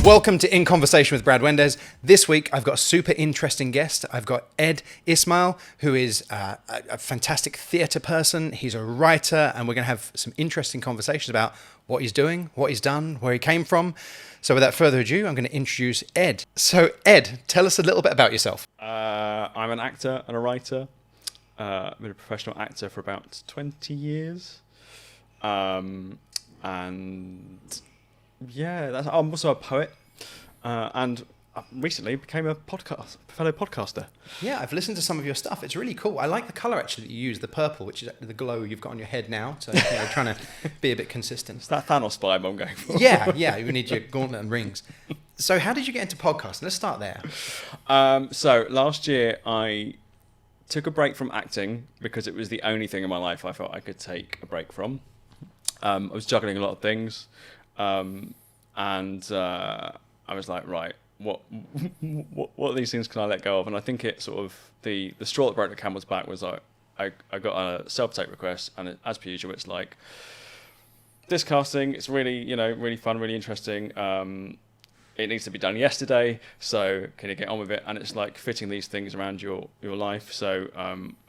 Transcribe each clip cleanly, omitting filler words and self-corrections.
Welcome to In Conversation with Brad Wendes. This week, I've got a super interesting guest. I've got Ed Ismail, who is a fantastic theatre person. He's a writer, and we're going to have some interesting conversations about what he's doing, what he's done, where he came from. So without further ado, I'm going to introduce Ed. So Ed, tell us a little bit about yourself. I'm an actor and a writer. I've been a professional actor for about 20 years. And yeah, I'm also a poet. And I recently became a fellow podcaster. Yeah, I've listened to some of your stuff. It's really cool. I like the colour actually that you use, the purple, which is the glow you've got on your head now. So trying to be a bit consistent. It's that Thanos vibe I'm going for. Yeah, you need your gauntlet and rings. So how did you get into podcasting? Let's start there. So last year I took a break from acting because it was the only thing in my life I felt I could take a break from. I was juggling a lot of things, and I was like, right, what of these things can I let go of? And I think it sort of the straw that broke the camel's back was I got a self-tape request, and as per usual, it's like, this casting, it's really really fun, really interesting. It needs to be done yesterday, so can you get on with it? And it's like fitting these things around your life. So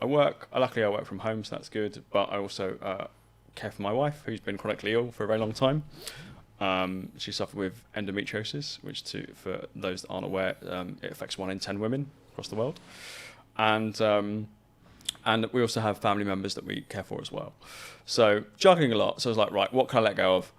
luckily I work from home, so that's good. But I also care for my wife, who's been chronically ill for a very long time. She suffered with endometriosis, which, for those that aren't aware, it affects 1 in 10 women across the world. And we also have family members that we care for as well. So juggling a lot. So I was like, right, what can I let go of?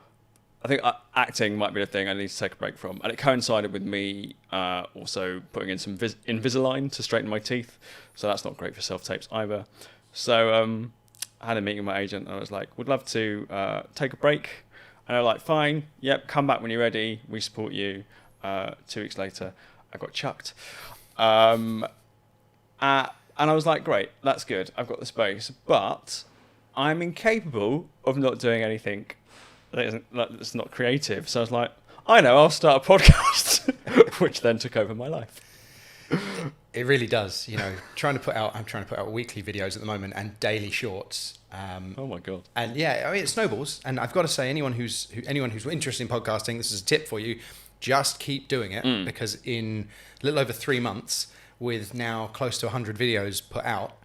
I think acting might be the thing I need to take a break from. And it coincided with me also putting in some Invisalign to straighten my teeth. So that's not great for self-tapes either. So I had a meeting with my agent, and I was like, would love to take a break. And they're like, fine, yep, come back when you're ready. We support you. 2 weeks later, I got chucked. And I was like, great, that's good. I've got the space. But I'm incapable of not doing anything that's not creative. So I was like, I know, I'll start a podcast, which then took over my life. It really does. I'm trying to put out weekly videos at the moment and daily shorts. Oh my god! And yeah, I mean, it snowballs. And I've got to say, anyone who's interested in podcasting, this is a tip for you: just keep doing it, because in a little over 3 months, with now close to 100 videos put out,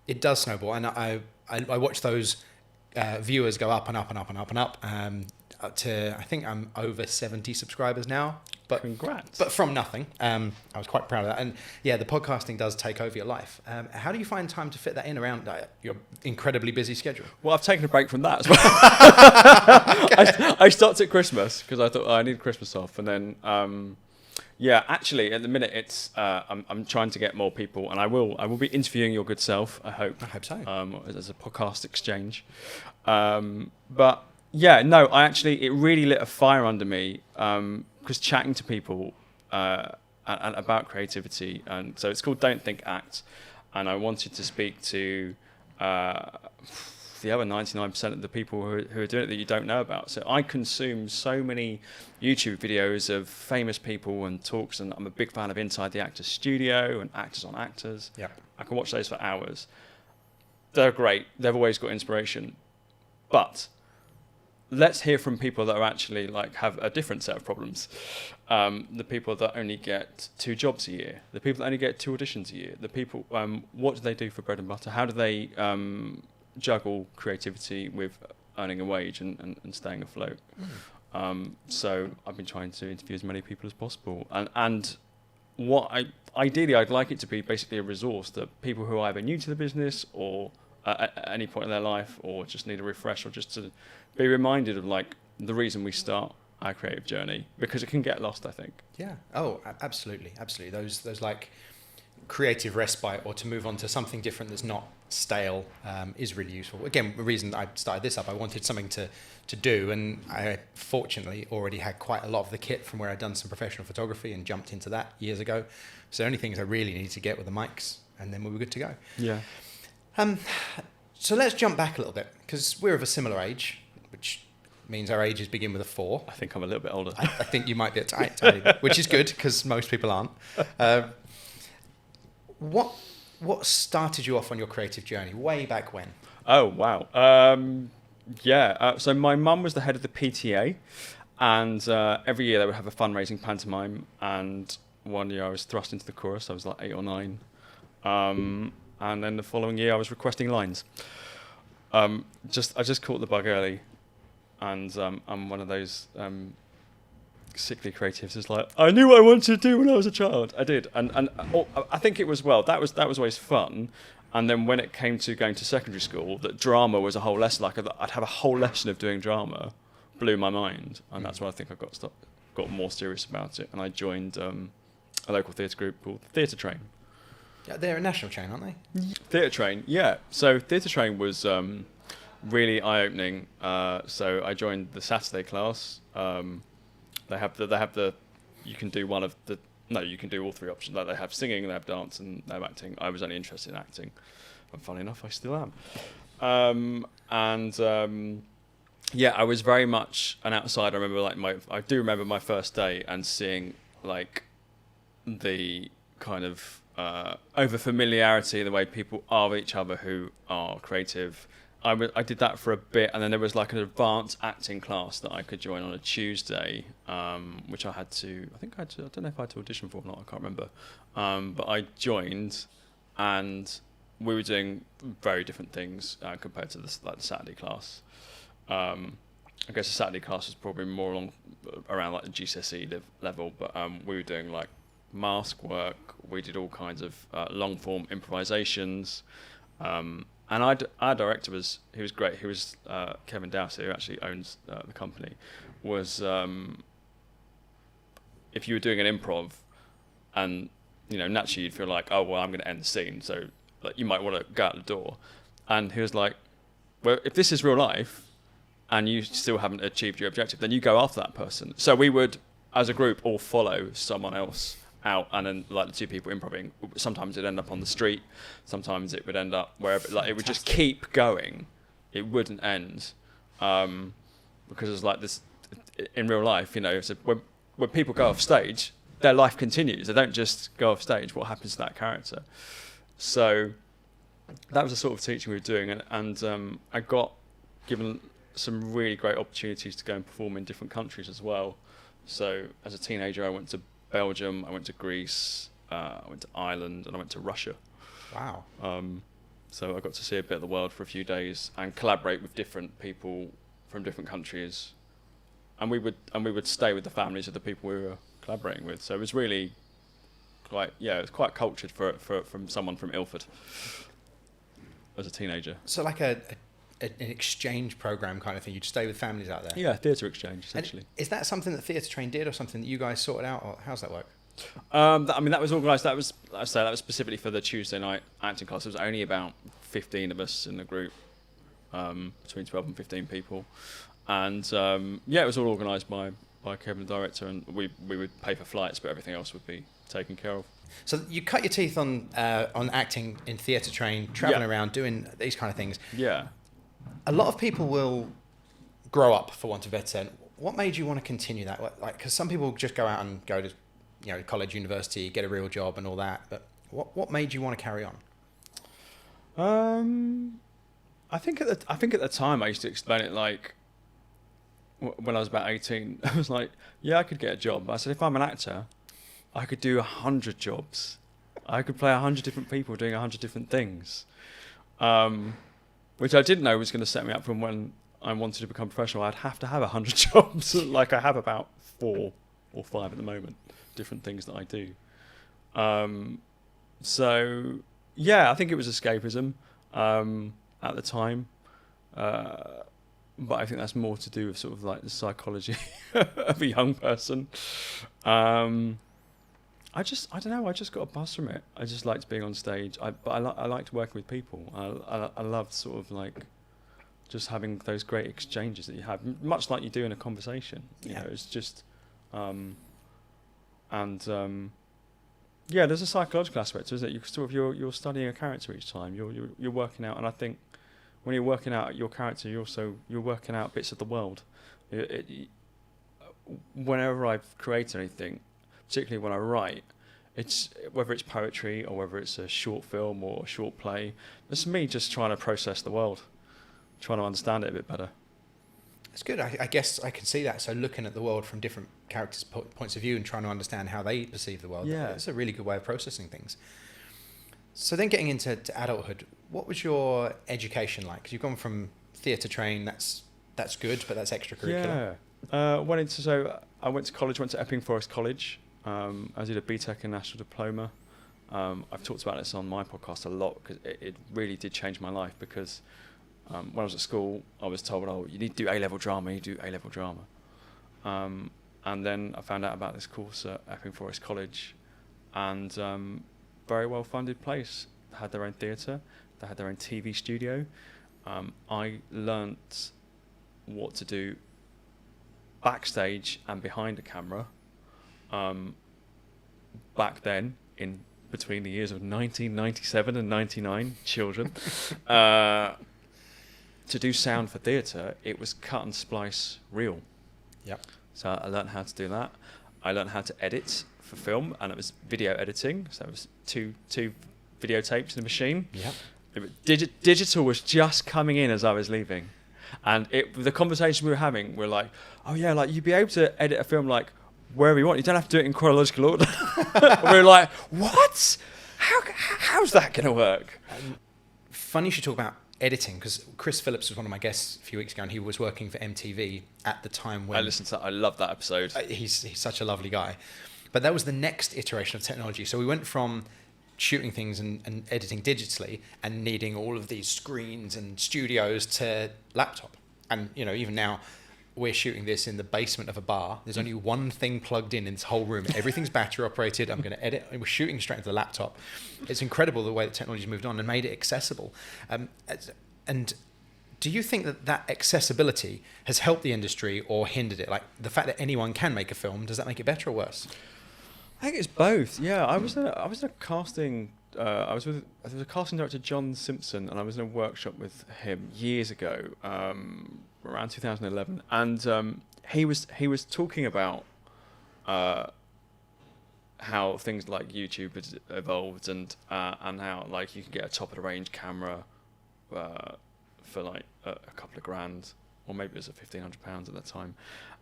it does snowball. And I watch those viewers go up and up and up and up and up. Up to, I think I'm over 70 subscribers now. But congrats! But from nothing. I was quite proud of that. And yeah, the podcasting does take over your life. How do you find time to fit that in around your incredibly busy schedule? Well, I've taken a break from that as well. I stopped at Christmas because I thought I need Christmas off, and then actually at the minute it's I'm trying to get more people, and I will be interviewing your good self. I hope so. As a podcast exchange, but. Yeah, no, it really lit a fire under me, because chatting to people and about creativity, and so it's called Don't Think Act, and I wanted to speak to the other 99% of the people who are doing it that you don't know about. So I consume so many YouTube videos of famous people and talks, and I'm a big fan of Inside the Actors Studio and Actors on Actors. Yeah, I can watch those for hours. They're great. They've always got inspiration, but let's hear from people that are actually have a different set of problems. The people that only get 2 jobs a year, the people that only get 2 auditions a year, the people, what do they do for bread and butter? How do they juggle creativity with earning a wage and staying afloat? So I've been trying to interview as many people as possible. And ideally I'd like it to be basically a resource that people who are either new to the business or at any point in their life, or just need a refresh, or just to be reminded of the reason we start our creative journey, because it can get lost, I think. Yeah. Oh, absolutely. Those creative respite, or to move on to something different that's not stale, is really useful. Again, the reason I started this up, I wanted something to do, and I fortunately already had quite a lot of the kit from where I'd done some professional photography and jumped into that years ago. So the only things I really needed to get were the mics, and then we were good to go. Yeah. So let's jump back a little bit, because we're of a similar age, which means our ages begin with a 4. I think I'm a little bit older. I think you might be a tiny bit, which is good, because most people aren't. What started you off on your creative journey way back when? Oh, wow. So my mum was the head of the PTA, And every year they would have a fundraising pantomime, and one year I was thrust into the chorus. I was like 8 or 9. And then the following year I was requesting lines. I just caught the bug early, and I'm one of those sickly creatives. It's like, I knew what I wanted to do when I was a child. I did, and I think it was that was always fun. And then when it came to going to secondary school, that drama was a whole lesson. Like I'd have a whole lesson of doing drama, blew my mind, and that's why I think I got more serious about it. And I joined a local theatre group called Theatre Train. Yeah, they're a national chain, aren't they? Theatre Train, yeah. So Theatre Train was really eye-opening. So I joined the Saturday class. They have the you can do one of the. No, you can do all 3 options. Like they have singing, they have dance, and they have acting. I was only interested in acting, and funny enough, I still am. Yeah, I was very much an outsider. I remember I do remember my first day and seeing like the kind of over familiarity, the way people are with each other who are creative. I did that for a bit, and then there was like an advanced acting class that I could join on a Tuesday, which I don't know if I had to audition for or not, I can't remember. But I joined, and we were doing very different things compared to the Saturday class. I guess the Saturday class was probably more around like the GCSE level, but we were doing like mask work. We did all kinds of long form improvisations. And our director was great. He was Kevin Dowsey, who actually owns the company. Was if you were doing an improv, and naturally you'd feel like, oh well, I'm going to end the scene, so like, you might want to go out the door. And he was like, well, if this is real life, and you still haven't achieved your objective, then you go after that person. So we would, as a group, all follow someone else out, and then like the 2 people improvising, sometimes it'd end up on the street, sometimes it would end up wherever, like it would just keep going, it wouldn't end, because it's like this in real life, so when people go off stage, their life continues. They don't just go off stage. What happens to that character? So that was the sort of teaching we were doing, and I got given some really great opportunities to go and perform in different countries as well. So as a teenager, I went to Belgium, I went to Greece, I went to Ireland, and I went to Russia. Wow. So I got to see a bit of the world for a few days and collaborate with different people from different countries. And we would stay with the families of the people we were collaborating with. So it was really it was quite cultured from someone from Ilford as a teenager. So like an exchange program kind of thing. You'd stay with families out there. Yeah, theatre exchange essentially. And is that something that Theatre Train did, or something that you guys sorted out, or how's that work? That was organised. That was specifically for the Tuesday night acting class. There was only about 15 of us in the group, between 12 and 15 people, and it was all organised by Kevin, the director, and we would pay for flights, but everything else would be taken care of. So you cut your teeth on acting in Theatre Train, travelling around doing these kind of things. Yeah. A lot of people will grow up, for want of a better term. What made you want to continue that? Like, because some people just go out and go to, college, university, get a real job, and all that. But what made you want to carry on? I think at the time I used to explain it like, when I was about 18, I was like, yeah, I could get a job. I said, if I'm an actor, I could do 100 jobs. I could play 100 different people doing 100 different things. Which I didn't know was going to set me up from when I wanted to become professional. I'd have to have 100 jobs. Like I have about 4 or 5 at the moment, different things that I do. So yeah, I think it was escapism at the time. But I think that's more to do with sort of like the psychology of a young person. I don't know. I just got a buzz from it. I just liked being on stage. I liked working with people. I loved sort of like just having those great exchanges that you have, much like you do in a conversation. You know, it's just, there's a psychological aspect to it, isn't it? You're studying a character each time. You're working out, and I think when you're working out your character, you're working out bits of the world. Whenever I've created anything, particularly when I write, it's whether it's poetry or whether it's a short film or a short play, it's me just trying to process the world, trying to understand it a bit better. It's good. I guess I can see that. So looking at the world from different characters' points of view and trying to understand how they perceive the world. Yeah. It's a really good way of processing things. So then getting into adulthood, what was your education like? Because you've gone from theatre trained, that's good, but that's extracurricular. Yeah. I went to college, went to Ep014 College. I did a BTEC and National Diploma. I've talked about this on my podcast a lot because it really did change my life because when I was at school, I was told, oh, you need to do A-level drama, and then I found out about this course at Ep014 College, and very well-funded place. They had their own theatre, they had their own TV studio. I learnt what to do backstage and behind the camera back then in between the years of 1997 and 99, children. To do sound for theatre, it was cut and splice reel. Yep. So I learned how to do that. I learned how to edit for film, and it was video editing. So it was two videotapes in the machine. Yep. Digital was just coming in as I was leaving. And the conversation we were having, we're like, oh yeah, like you'd be able to edit a film like wherever you want. You don't have to do it in chronological order. We're like, what? How's that going to work? Funny you should talk about editing, because Chris Phillips was one of my guests a few weeks ago, and he was working for MTV at the time when... I listened to that. I love that episode. He's such a lovely guy. But that was the next iteration of technology. So we went from shooting things and editing digitally and needing all of these screens and studios to laptop. And, you know, even now we're shooting this in the basement of a bar. There's only one thing plugged in this whole room. Everything's battery operated. I'm going to edit. We're shooting straight into the laptop. It's incredible the way that technology's moved on and made it accessible. And do you think that accessibility has helped the industry or hindered it? Like the fact that anyone can make a film, does that make it better or worse? I think it's both. Yeah, I was in a casting. I was with a casting director, John Simpson, and I was in a workshop with him years ago, around 2011, and he was talking about how things like YouTube had evolved and how like you can get a top of the range camera for like a couple of grand, or maybe it was £1,500 at that time,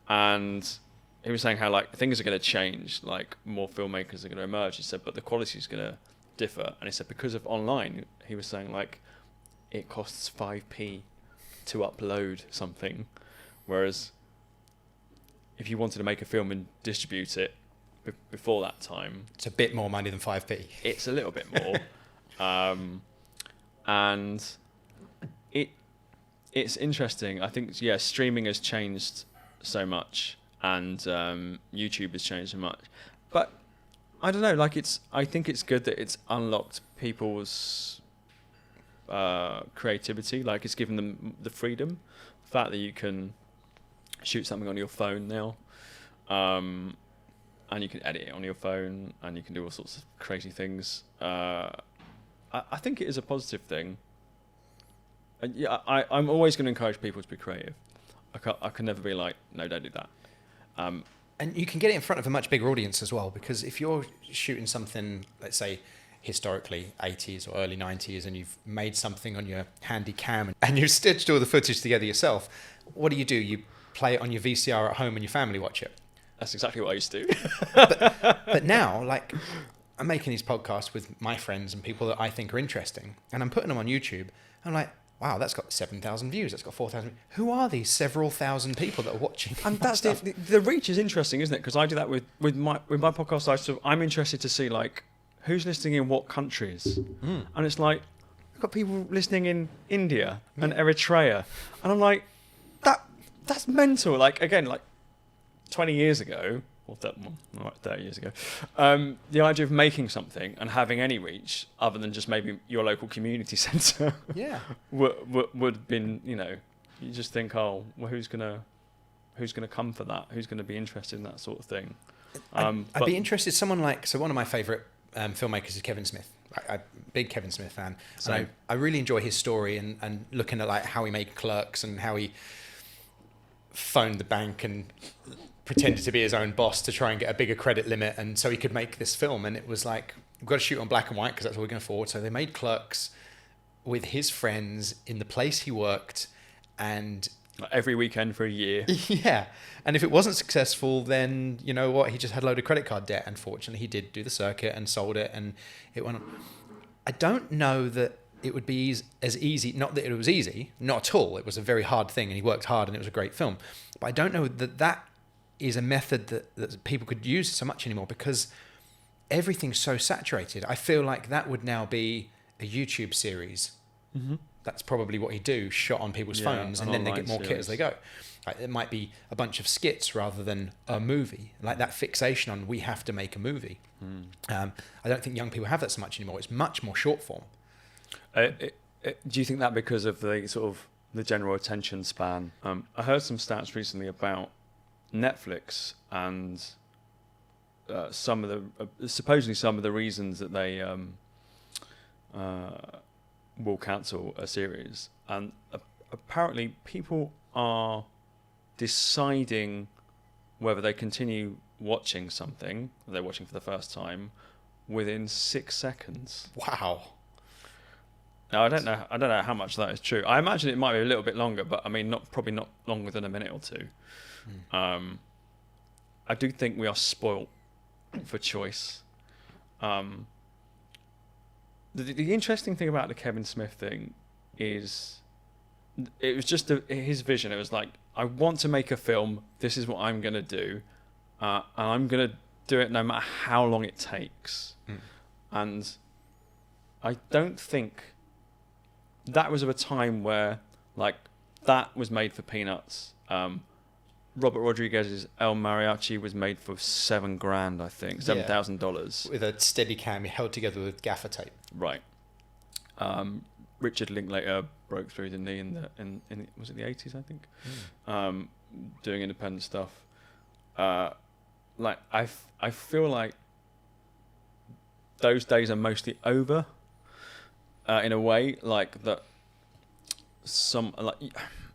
and he was saying how like things are going to change, like more filmmakers are going to emerge. He said, but the quality is going to differ. And he said because of online, he was saying like it costs 5p to upload something, whereas if you wanted to make a film and distribute it before that time, it's a bit more money than 5p. It's a little bit more, and it's interesting. I think streaming has changed so much. And YouTube has changed so much, but I don't know. Like I think it's good that it's unlocked people's creativity. Like it's given them the freedom, the fact that you can shoot something on your phone now, and you can edit it on your phone, and you can do all sorts of crazy things. I think it is a positive thing. And yeah, I'm always going to encourage people to be creative. I can never be like, no, don't do that. And you can get it in front of a much bigger audience as well, because if you're shooting something, let's say, historically 80s or early 90s, and you've made something on your handy cam and you've stitched all the footage together yourself, what do? You play it on your VCR at home and your family watch it. That's exactly what I used to do. but now, like, I'm making these podcasts with my friends and people that I think are interesting, and I'm putting them on YouTube. I'm like, wow, that's got 7,000 views. That's got 4,000. Who are these several thousand people that are watching? And that's the reach is interesting, isn't it? Because I do that with my podcast. I'm interested to see like who's listening in what countries, and it's like I've got people listening in India and Eritrea, and I'm like, that's mental. Like again, like 20 years ago. Or 30 years ago, the idea of making something and having any reach other than just maybe your local community centre, would have been, you know, you just think, oh, well, who's gonna come for that? Who's gonna be interested in that sort of thing? I'd be interested. Someone like, so one of my favourite filmmakers is Kevin Smith. I'm a big Kevin Smith fan. So I really enjoy his story and looking at like how he made Clerks and how he phoned the bank and pretended to be his own boss to try and get a bigger credit limit, and so he could make this film. And it was like, we've got to shoot on black and white because that's what we're going to afford. So they made Clerks with his friends in the place he worked, and Like every weekend for a year. Yeah. And if it wasn't successful, then you know what? He just had a load of credit card debt. Unfortunately, he did do the circuit and sold it, and it went on. I don't know that it would be as easy. Not that it was easy, not at all. It was a very hard thing, and he worked hard, and it was a great film. But I don't know that that is a method that people could use so much anymore, because everything's so saturated. I feel like that would now be a YouTube series. Mm-hmm. That's probably what he'd do, shot on people's phones, and then they get more kit as they go. Like, it might be a bunch of skits rather than a movie. Like that fixation on we have to make a movie. I don't think young people have that so much anymore. It's much more short form. Do you think that because of the sort of the general attention span? I heard some stats recently about Netflix and some of the supposedly some of the reasons that they will cancel a series, and apparently people are deciding whether they continue watching something that they're watching for the first time within 6 seconds. Wow. Now I don't know how much that is true. I imagine it might be a little bit longer, but I mean probably not longer than a minute or two. I do think we are spoilt for choice. The interesting thing about the Kevin Smith thing is it was just his vision. It was like, I want to make a film. This is what I'm going to do. And I'm going to do it no matter how long it takes. And I don't think that was of a time where, like, that was made for peanuts. Robert Rodriguez's El Mariachi was made for $7,000, I think, $7,000 with a steady cam held together with gaffer tape. Right. Richard Linklater broke through the knee in was it the 80s, I think, doing independent stuff. Like I feel like those days are mostly over. In a way, like that.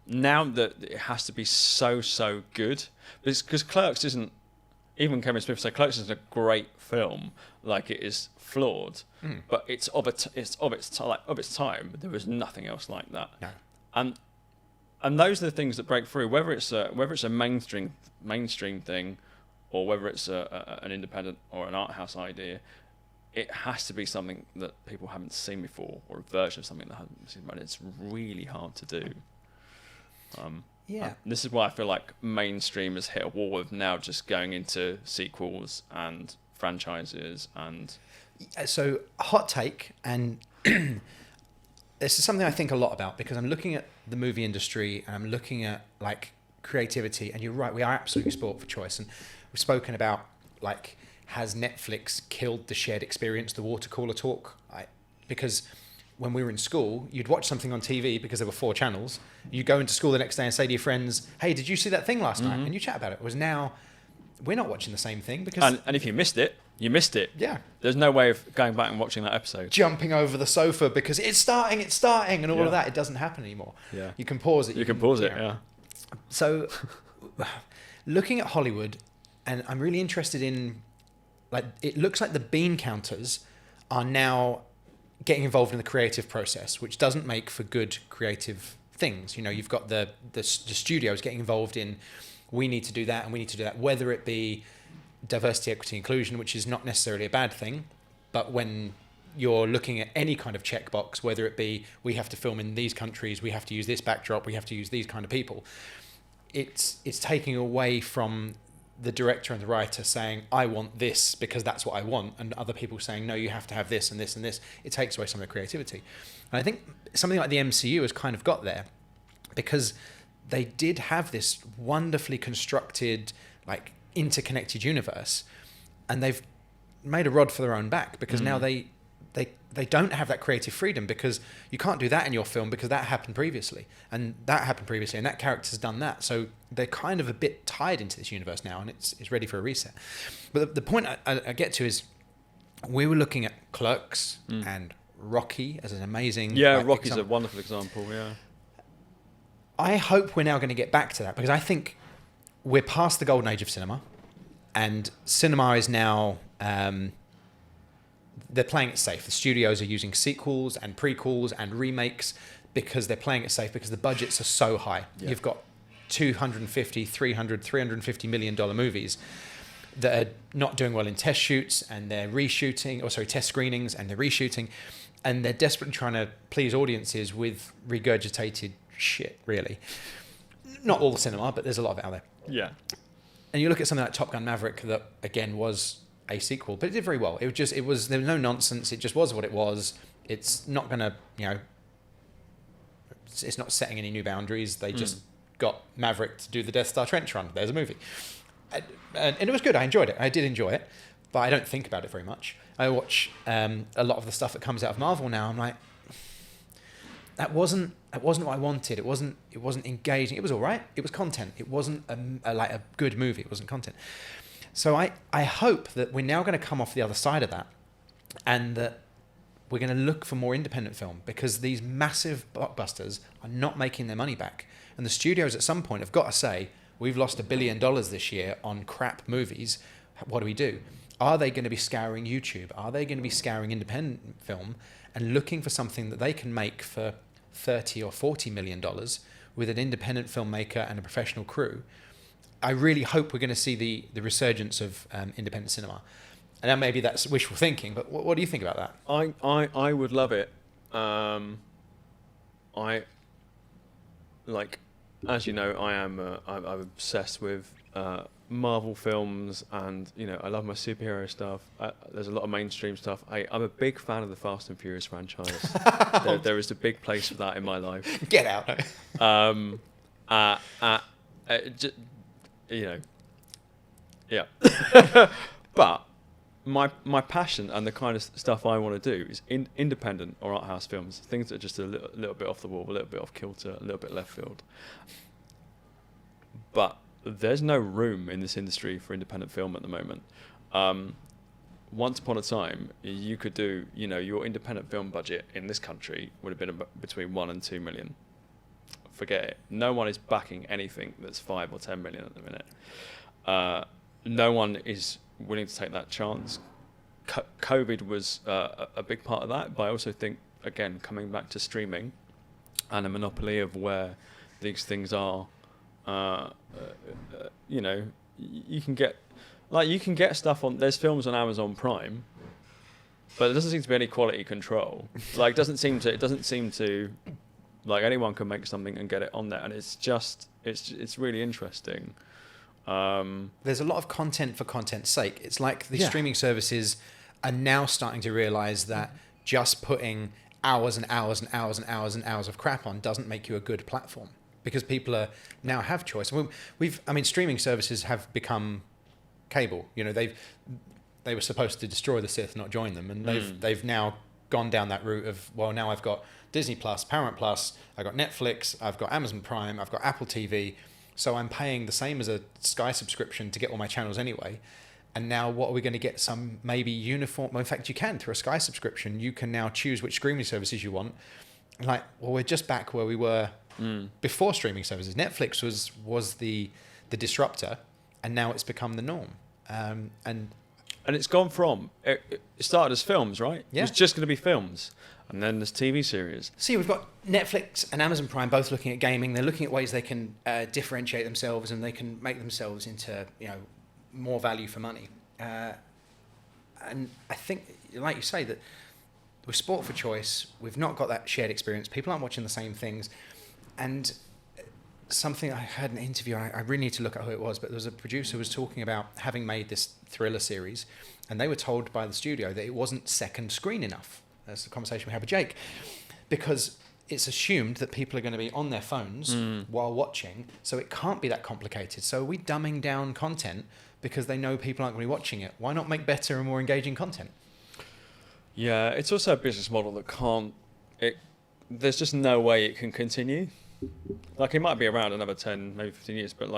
Now that it has to be so good, because Clerks isn't. Even Kevin Smith said Clerks isn't a great film. Like, it is flawed, but it's of its time. There was nothing else like that. No. And those are the things that break through. Whether it's a mainstream thing, or whether it's an independent or an art house idea, it has to be something that people haven't seen before, or a version of something that hasn't been seen before. And it's really hard to do. This is why I feel like mainstream has hit a wall of now just going into sequels and franchises and. So, hot take, and this is something I think a lot about, because I'm looking at the movie industry and I'm looking at like creativity, and you're right, we are absolutely sport for choice, and we've spoken about like, has Netflix killed the shared experience, the water cooler talk? Because when we were in school, you'd watch something on TV because there were 4 channels. You go into school the next day and say to your friends, "Hey, did you see that thing last night?" And you chat about it. Whereas now, we're not watching the same thing because. And if you missed it, you missed it. Yeah. There's no way of going back and watching that episode. Jumping over the sofa because it's starting, and all of that. It doesn't happen anymore. Yeah. You can pause it. You can pause it. Yeah. So, looking at Hollywood, and I'm really interested in, like, it looks like the bean counters are now getting involved in the creative process, which doesn't make for good creative things. You know, you've got the studios getting involved in, we need to do that and we need to do that, whether it be diversity, equity, inclusion, which is not necessarily a bad thing, but when you're looking at any kind of checkbox, whether it be we have to film in these countries, we have to use this backdrop, we have to use these kind of people, it's taking away from the director and the writer saying, I want this because that's what I want, and other people saying, no, you have to have this and this and this. It takes away some of the creativity. And I think something like the MCU has kind of got there, because they did have this wonderfully constructed, like, interconnected universe, and they've made a rod for their own back, because now they don't have that creative freedom, because you can't do that in your film because that happened previously, and that character's done that. So they're kind of a bit tied into this universe now, and it's ready for a reset. But the point I get to is, we were looking at Clerks and Rocky as an amazing Rocky's example. a wonderful example. I hope we're now going to get back to that, because I think we're past the golden age of cinema, and cinema is now they're playing it safe. The studios are using sequels and prequels and remakes because they're playing it safe, because the budgets are so high. You've got 250, 300, $350 million movies that are not doing well in test shoots, and they're test screenings, and they're reshooting, and they're desperately trying to please audiences with regurgitated shit, really. Not all the cinema, but there's a lot of it out there. Yeah. And you look at something like Top Gun Maverick, that again was a sequel, but it did very well. There was no nonsense. It just was what it was. It's not gonna, it's not setting any new boundaries. They just got Maverick to do the Death Star trench run. There's a movie. And it was good. I enjoyed it. I did enjoy it, but I don't think about it very much. I watch a lot of the stuff that comes out of Marvel now. I'm like, that wasn't what I wanted. It wasn't engaging. It was all right. It was content. It wasn't like a good movie. It wasn't content. So I hope that we're now going to come off the other side of that, and that we're going to look for more independent film, because these massive blockbusters are not making their money back. And the studios at some point have got to say, we've lost $1 billion this year on crap movies. What do? Are they going to be scouring YouTube? Are they going to be scouring independent film and looking for something that they can make for $30 or $40 million with an independent filmmaker and a professional crew? I really hope we're going to see the resurgence of independent cinema. And now maybe that's wishful thinking, but what do you think about that? I would love it. I like, as you know, I'm obsessed with Marvel films, and I love my superhero stuff. There's a lot of mainstream stuff. I'm a big fan of the Fast and Furious franchise. there is a big place for that in my life. Get out. Yeah. But my passion and the kind of stuff I want to do is independent or art house films, things that are just a little bit off the wall, a little bit off kilter, a little bit left field. But there's no room in this industry for independent film at the moment. Once upon a time, you could do, your independent film budget in this country would have been between 1 and 2 million. Forget it. No one is backing anything that's 5 or 10 million at the minute. No one is willing to take that chance. COVID was a big part of that, but I also think, again, coming back to streaming and a monopoly of where these things are, you can get stuff on. There's films on Amazon Prime, but there doesn't seem to be any quality control. It doesn't seem to like anyone can make something and get it on there, and it's really interesting. There's a lot of content for content's sake. It's like the streaming services are now starting to realize that just putting hours and hours and hours and hours and hours of crap on doesn't make you a good platform, because people now have choice. Streaming services have become cable. They were supposed to destroy the Sith, not join them, and they've now gone down that route of, well, now I've got Disney Plus, Paramount Plus, I've got Netflix, I've got Amazon Prime, I've got Apple TV. So I'm paying the same as a Sky subscription to get all my channels anyway. And now what are we going to get? Some maybe uniform... Well, in fact, you can. Through a Sky subscription, you can now choose which streaming services you want. We're just back where we were before streaming services. Netflix was the disruptor, and now it's become the norm. And it's gone from... It started as films, right? Yeah. It was just going to be films. And then there's TV series. See, we've got Netflix and Amazon Prime both looking at gaming. They're looking at ways they can differentiate themselves, and they can make themselves into more value for money. And I think, like you say, that we're sport for choice. We've not got that shared experience. People aren't watching the same things. And something I heard in an interview, I really need to look at who it was, but there was a producer who was talking about having made this thriller series, and they were told by the studio that it wasn't second screen enough. That's the conversation we had with Jake, because it's assumed that people are going to be on their phones while watching, so it can't be that complicated. So are we dumbing down content because they know people aren't going to be watching it? Why not make better and more engaging content? Yeah, it's also a business model that can't... There's just no way it can continue. It might be around another 10, maybe 15 years, but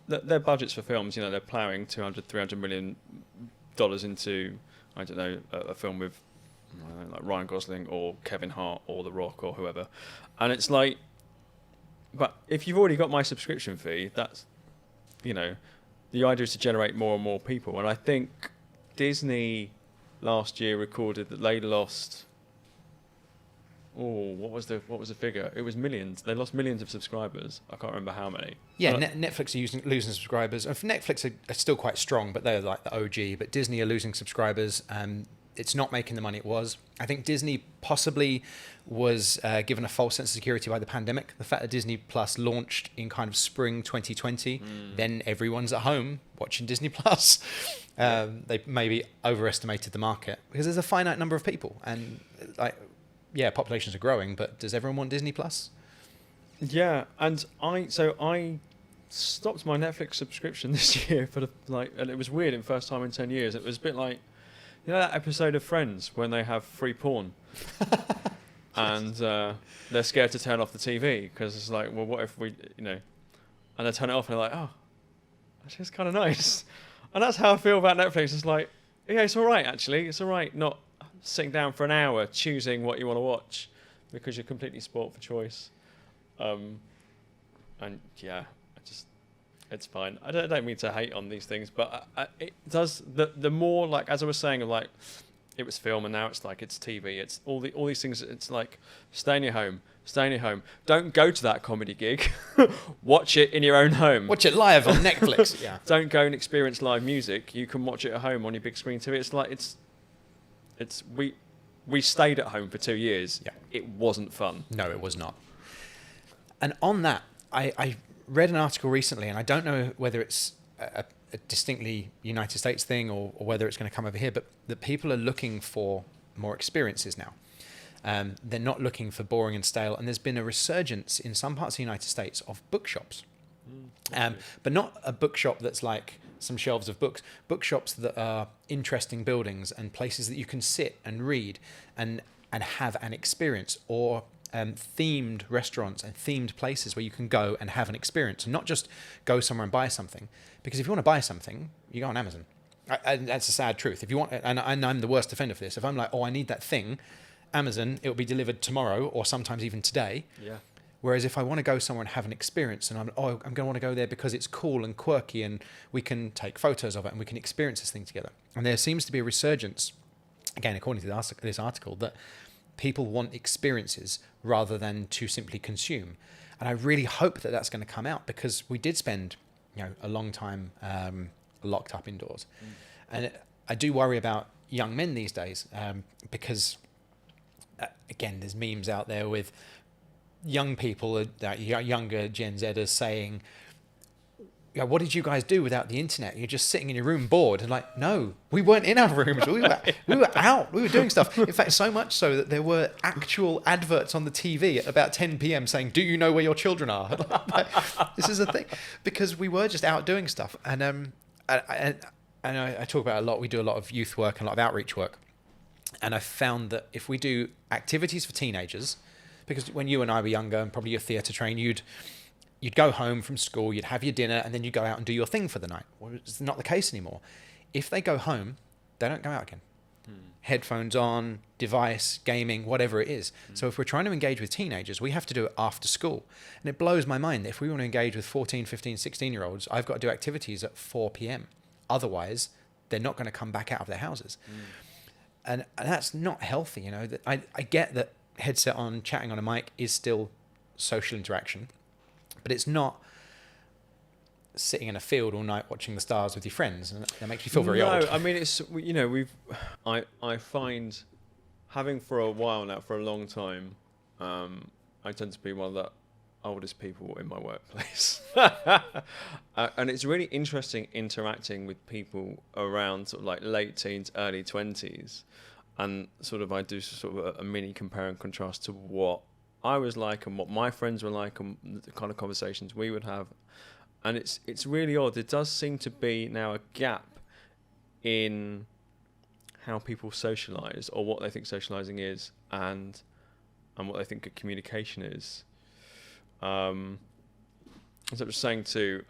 their budgets for films, they're ploughing $200-300 million into, I don't know, a film with like Ryan Gosling or Kevin Hart or The Rock or whoever, and it's like, but if you've already got my subscription fee, that's, the idea is to generate more and more people. And I think Disney last year recorded that they lost what was the figure? It was millions. They lost millions of subscribers. I can't remember how many. Yeah, Netflix are losing subscribers. Netflix are still quite strong, but they're like the OG. But Disney are losing subscribers. It's not making the money it was. I think Disney possibly was given a false sense of security by the pandemic. The fact that Disney Plus launched in kind of spring 2020, then everyone's at home watching Disney Plus. They maybe overestimated the market because there's a finite number of people, and populations are growing, but does everyone want Disney Plus? Yeah, and I stopped my Netflix subscription this year and it was weird. In first time in 10 years, it was a bit like, you know, that episode of Friends when they have free porn, and they're scared to turn off the TV because it's like, well, what if we, and they turn it off and they're like, oh, actually, it's kind of nice. And that's how I feel about Netflix. It's like, yeah, it's all right, actually. It's all right not sitting down for an hour choosing what you want to watch because you're completely spoilt for choice. And yeah, it's fine. I don't mean to hate on these things, but it does. The more, like, as I was saying, like, it was film and now it's like it's TV. It's all these things. It's like stay in your home. Don't go to that comedy gig. Watch it in your own home. Watch it live on Netflix. Yeah. Don't go and experience live music. You can watch it at home on your big screen TV. It's like we stayed at home for 2 years. Yeah. It wasn't fun. No, it was not. And on that, I read an article recently, and I don't know whether it's a distinctly United States thing or whether it's going to come over here, but that people are looking for more experiences now. They're not looking for boring and stale, and there's been a resurgence in some parts of the United States of bookshops. But not a bookshop that's like some shelves of books, bookshops that are interesting buildings and places that you can sit and read and have an experience, or themed restaurants and themed places where you can go and have an experience and not just go somewhere and buy something. Because if you want to buy something, you go on Amazon. And that's a sad truth. If you want, and I'm the worst offender for this. If I'm like, oh, I need that thing, Amazon, it will be delivered tomorrow or sometimes even today. Yeah. Whereas if I want to go somewhere and have an experience, and I'm going to want to go there because it's cool and quirky and we can take photos of it and we can experience this thing together. And there seems to be a resurgence, again, according to this article, that people want experiences rather than to simply consume. And I really hope that that's going to come out, because we did spend, a long time locked up indoors. And I do worry about young men these days, because again, there's memes out there with young people, younger Gen Zers saying, what did you guys do without the internet? You're just sitting in your room bored. And like, no, we weren't in our rooms. We were out. We were doing stuff. In fact, so much so that there were actual adverts on the TV at about 10 p.m. saying, do you know where your children are? This is a thing. Because we were just out doing stuff. And I talk about it a lot. We do a lot of youth work and a lot of outreach work. And I found that if we do activities for teenagers, because when you and I were younger and probably you're theatre trained, you'd go home from school, you'd have your dinner, and then you go out and do your thing for the night. Well, it's not the case anymore. If they go home, they don't go out again. Headphones on, device, gaming, whatever it is. So if we're trying to engage with teenagers, we have to do it after school. And it blows my mind that if we want to engage with 14, 15, 16-year-olds, I've got to do activities at 4 p.m. Otherwise, they're not going to come back out of their houses. And that's not healthy. I get that headset on, chatting on a mic is still social interaction. But it's not sitting in a field all night watching the stars with your friends, and that makes you feel very old. No, I mean, it's, I find, having for a while now, for a long time, I tend to be one of the oldest people in my workplace. And it's really interesting interacting with people around sort of like late teens, early 20s. And sort of I do sort of a mini compare and contrast to what I was like and what my friends were like and the kind of conversations we would have. And it's really odd. There does seem to be now a gap in how people socialise, or what they think socialising is, and what they think a communication is. As I was saying to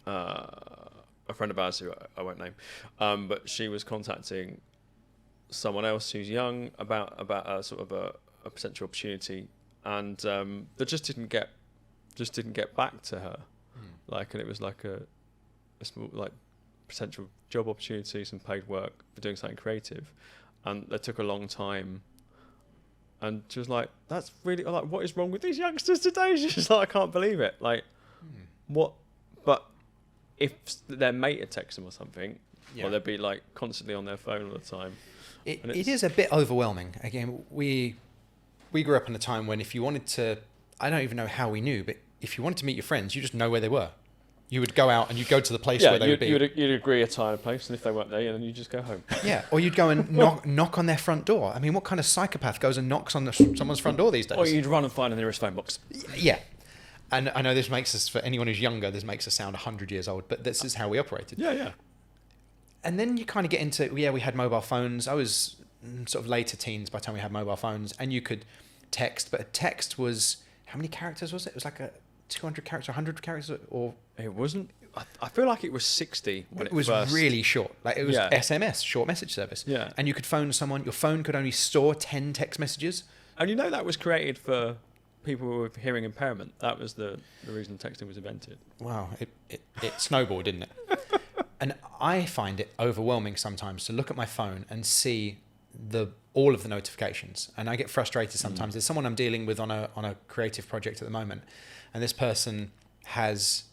a friend of ours who I won't name, but she was contacting someone else who's young about a sort of a potential opportunity, and that just didn't get back to her. And it was like a small, like, potential job opportunity, some paid work for doing something creative, and they took a long time And she was like, "That's really like, what is wrong with these youngsters today?" She's just like, "I can't believe it. Like, what?" But if their mate had texted them or something, or they'd be like constantly on their phone all the time. It is a bit overwhelming. Again, we grew up in a time when if you wanted to, I don't even know how we knew, but if you wanted to meet your friends, you just know where they were. You would go out and you'd go to the place where they would be. You'd agree a time and place, and if they weren't there, then you just go home. Yeah, or you'd go and knock on their front door. I mean, what kind of psychopath goes and knocks on someone's front door these days? Or you'd run and find the nearest phone box. Yeah. And I know this makes us, for anyone who's younger, this makes us sound 100 years old, but this is how we operated. Yeah. And then you kind of get into, we had mobile phones. I was sort of later teens by the time we had mobile phones, and you could text, but a text was, how many characters was it? It was like a 200 characters, 100 characters, or... It wasn't... I feel like it was 60 when it was first... really short. Like it was SMS, short message service. Yeah. And you could phone someone. Your phone could only store 10 text messages. And you know that was created for people with hearing impairment. That was the reason texting was invented. Wow. It snowballed, didn't it? And I find it overwhelming sometimes to look at my phone and see all of the notifications. And I get frustrated sometimes. There's someone I'm dealing with on a creative project at the moment. And this person has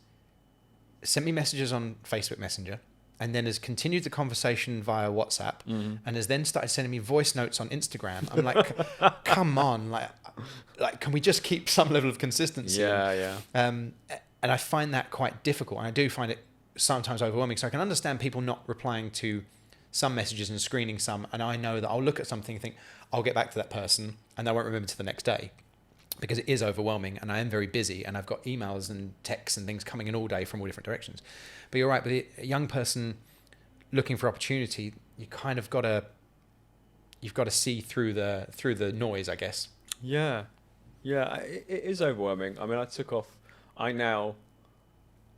sent me messages on Facebook Messenger, and then has continued the conversation via WhatsApp, and has then started sending me voice notes on Instagram. I'm like, come on, like, can we just keep some level of consistency? Yeah. And I find that quite difficult, and I do find it sometimes overwhelming. So I can understand people not replying to some messages and screening some, and I know that I'll look at something and think, I'll get back to that person, and they won't remember to the next day. Because it is overwhelming, and I am very busy, and I've got emails and texts and things coming in all day from all different directions. But you're right, with a young person looking for opportunity, you kind of you've got to see through the noise, I guess. Yeah, it is overwhelming. I mean, I took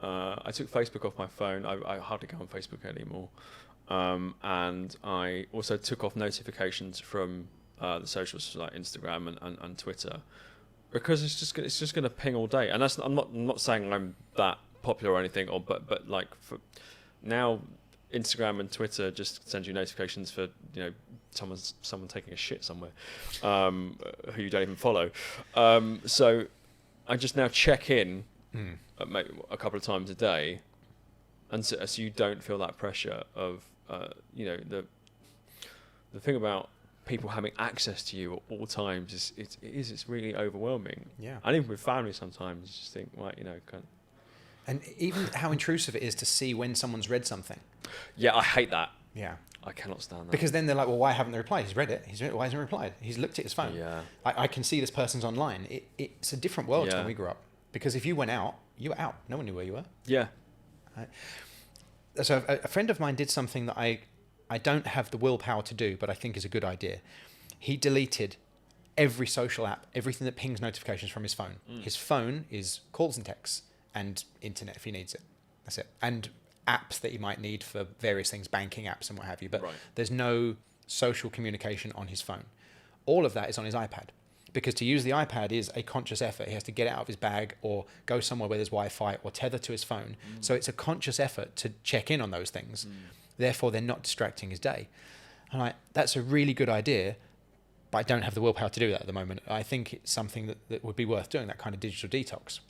Facebook off my phone. I hardly go on Facebook anymore, and I also took off notifications from the socials like Instagram and Twitter. Because it's just going to ping all day, and I'm not saying I'm that popular or anything, but like for now, Instagram and Twitter just send you notifications for someone taking a shit somewhere, who you don't even follow. So I just now check in a couple of times a day, and so you don't feel that pressure of the thing about people having access to you at all times it's really overwhelming. Yeah. And even with family sometimes you just think, right, and even how intrusive it is to see when someone's read something. Yeah, I hate that. Yeah. I cannot stand that. Because then they're like, well, why haven't they replied? He's read it. Why hasn't he replied? He's looked at his phone. Yeah. I can see this person's online. It's a different world to when we grew up. Because if you went out, you were out. No one knew where you were. Yeah. So a friend of mine did something that I don't have the willpower to do, but I think is a good idea. He deleted every social app, everything that pings notifications from his phone. His phone is calls and texts and internet if he needs it. That's it. And apps that he might need for various things, banking apps and what have you. But there's no social communication on his phone. All of that is on his iPad. Because to use the iPad is a conscious effort. He has to get it out of his bag or go somewhere where there's Wi-Fi or tether to his phone. So it's a conscious effort to check in on those things. Therefore, they're not distracting his day. And that's a really good idea, but I don't have the willpower to do that at the moment. I think it's something that would be worth doing, that kind of digital detox.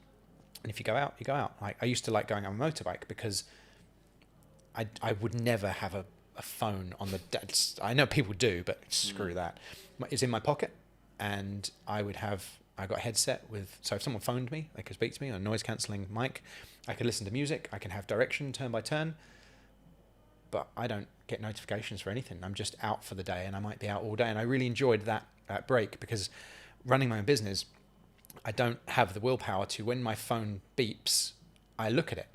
And if you go out, you go out. I used to like going on a motorbike because I would never have a phone on the... I know people do, but screw that. It's in my pocket, and I got a headset with... So if someone phoned me, they could speak to me on a noise-cancelling mic. I could listen to music. I can have direction turn by turn. But I don't get notifications for anything. I'm just out for the day, and I might be out all day. And I really enjoyed that break because running my own business, I don't have the willpower to, when my phone beeps, I look at it.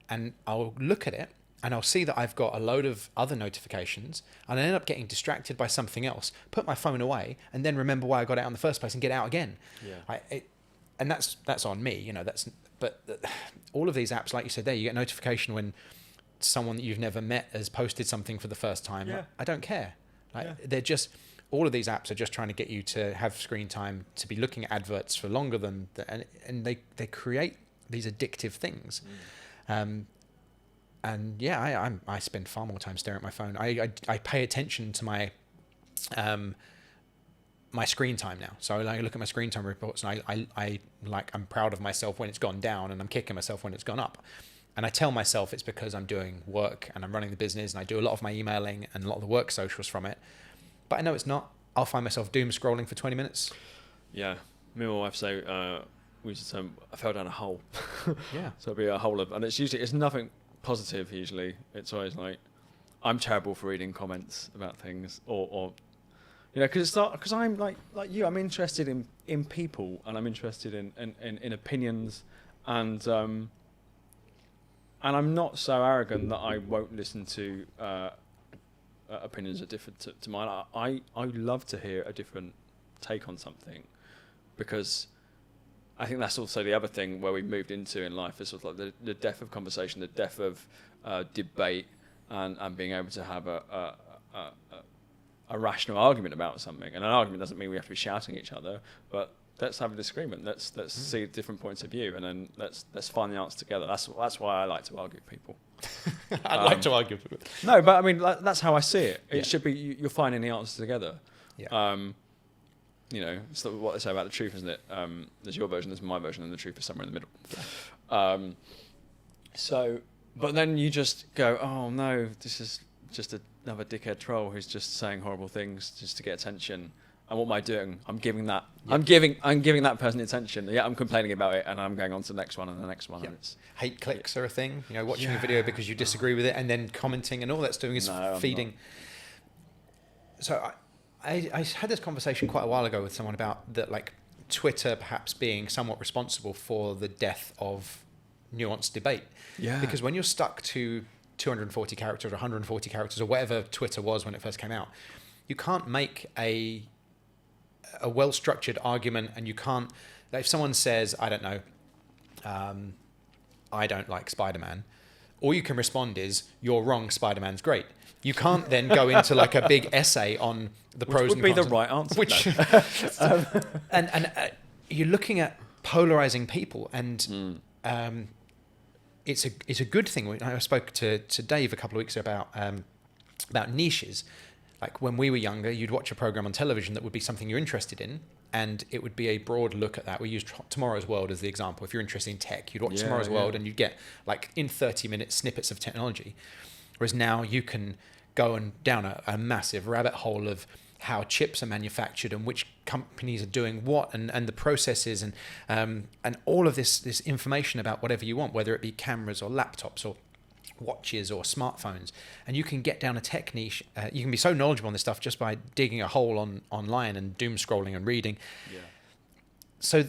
And I'll look at it, and I'll see that I've got a load of other notifications, and I end up getting distracted by something else, put my phone away, and then remember why I got out in the first place and get out again. Yeah. And that's on me, But all of these apps, like you said there, you get notification when someone that you've never met has posted something for the first time. Yeah. I don't care. They're just... All of these apps are just trying to get you to have screen time, to be looking at adverts for longer than... And they create these addictive things. And yeah, I spend far more time staring at my phone. I pay attention to my my screen time now. So I look at my screen time reports, and I'm proud of myself when it's gone down, and I'm kicking myself when it's gone up. And I tell myself it's because I'm doing work and I'm running the business and I do a lot of my emailing and a lot of the work socials from it. But I know it's not. I'll find myself doom scrolling for 20 minutes. Yeah. Me and my wife say, we used to say, I fell down a hole. Yeah. So it'll be a hole of, and it's nothing positive usually. It's always like, I'm terrible for reading comments about things or because I'm like you, I'm interested in people, and I'm interested in opinions, and I'm not so arrogant that I won't listen to opinions that are different to mine. I love to hear a different take on something, because I think that's also the other thing where we've moved into in life is sort of like the death of conversation, the death of debate, and being able to have a rational argument about something. And an argument doesn't mean we have to be shouting at each other, but let's have a disagreement. Let's see different points of view, and then let's find the answer together. That's why I like to argue with people. I'd like to argue with people. No, but I mean that's how I see it. It Yeah. should be you're finding the answers together. Yeah. It's what they say about the truth, isn't it? There's your version, there's my version, and the truth is somewhere in the middle. But then you just go, oh no, this is just another dickhead troll who's just saying horrible things just to get attention. And what am I doing? I'm giving that. Yeah. I'm giving that person attention. Yeah, I'm complaining about it, and I'm going on to the next one and the next one. Yeah. And it's, hate clicks are a thing. Watching a video because you disagree with it, and then commenting, and all that's doing is feeding. So I had this conversation quite a while ago with someone about that, like Twitter perhaps being somewhat responsible for the death of nuanced debate. Yeah. Because when you're stuck to 240 characters or 140 characters or whatever Twitter was when it first came out, you can't make a well-structured argument, and you can't, like, if someone says, I don't know, I don't like Spider-Man, all you can respond is, you're wrong, Spider-Man's great. You can't then go into like a big essay on the pros and cons. Which would be the right answer. Which, and you're looking at polarizing people, and it's a good thing. I spoke to Dave a couple of weeks ago about niches. Like when we were younger, you'd watch a program on television that would be something you're interested in, and it would be a broad look at that. We use Tomorrow's World as the example. If you're interested in tech, you'd watch Tomorrow's World, and you'd get like in 30-minute snippets of technology. Whereas now you can go down a massive rabbit hole of how chips are manufactured and which companies are doing what, and the processes, and all of this information about whatever you want, whether it be cameras or laptops or watches or smartphones, and you can get down a tech niche. You can be so knowledgeable on this stuff just by digging a hole online and doom scrolling and reading. Yeah. So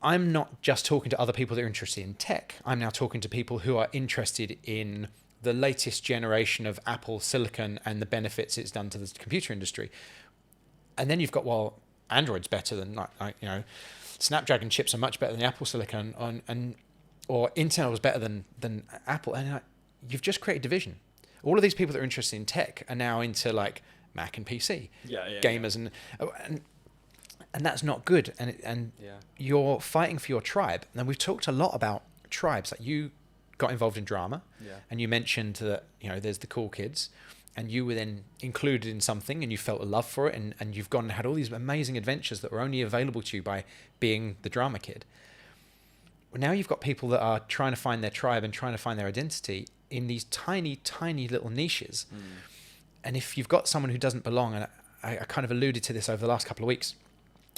I'm not just talking to other people that are interested in tech. I'm now talking to people who are interested in the latest generation of Apple Silicon and the benefits it's done to the computer industry. And then you've got, well, Android's better than, Snapdragon chips are much better than the Apple Silicon, or Intel is better than Apple, and you've just created division. All of these people that are interested in tech are now into like Mac and PC, gamers, and that's not good. And you're fighting for your tribe. And we've talked a lot about tribes. Like you got involved in drama, and you mentioned that there's the cool kids, and you were then included in something, and you felt a love for it, and you've gone and had all these amazing adventures that were only available to you by being the drama kid. Now you've got people that are trying to find their tribe and trying to find their identity in these tiny, tiny little niches. And if you've got someone who doesn't belong, and I kind of alluded to this over the last couple of weeks,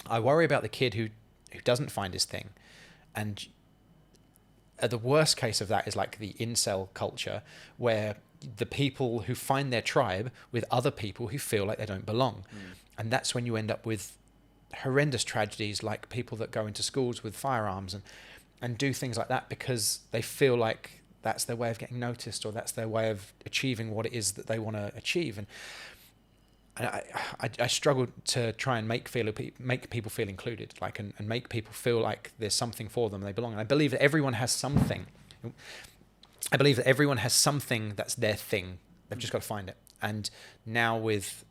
I worry about the kid who doesn't find his thing. And the worst case of that is like the incel culture, where the people who find their tribe with other people who feel like they don't belong. And that's when you end up with horrendous tragedies, like people that go into schools with firearms and do things like that because they feel like that's their way of getting noticed, or that's their way of achieving what it is that they want to achieve. And I struggle to try and make people feel included, and make people feel like there's something for them, they belong. And I believe that everyone has something. I believe that everyone has something that's their thing. They've just got to find it. And now with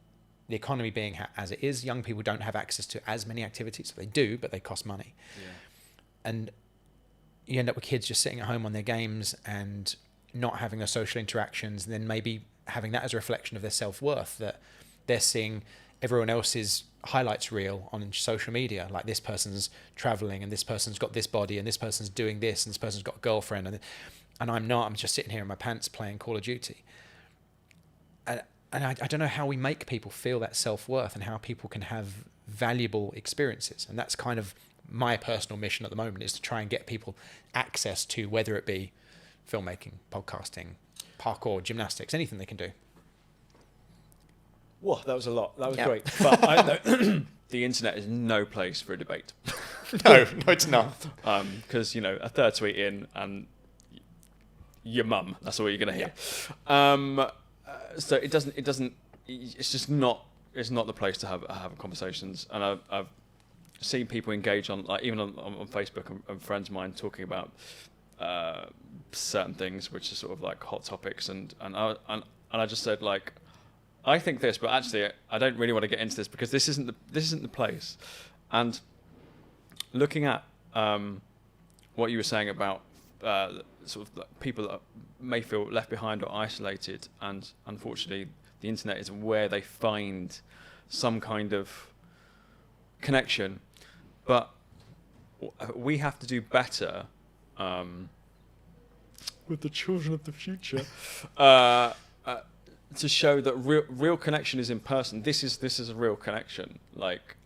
the economy being as it is, young people don't have access to as many activities. They do, but they cost money. And you end up with kids just sitting at home on their games and not having those social interactions, and then maybe having that as a reflection of their self-worth, that they're seeing everyone else's highlights reel on social media, like this person's traveling and this person's got this body and this person's doing this and this person's got a girlfriend, and I'm just sitting here in my pants playing Call of Duty. And I don't know how we make people feel that self-worth and how people can have valuable experiences. And that's kind of my personal mission at the moment, is to try and get people access to, whether it be filmmaking, podcasting, parkour, gymnastics, anything they can do. Whoa, that was a lot. That was Yeah. great. But the internet is no place for a debate. No, it's not. Because, a third tweet in and your mum, that's all you're going to hear. So it's just not, it's not the place to have conversations. And I've seen people engage on, like, even on Facebook and friends of mine talking about certain things, which are sort of like hot topics. And I just said, like, I think this, but actually I don't really want to get into this because this isn't the place. And looking at what you were saying about sort of people that may feel left behind or isolated, and unfortunately the internet is where they find some kind of connection, but we have to do better with the children of the future to show that real connection is in person. This is a real connection. Like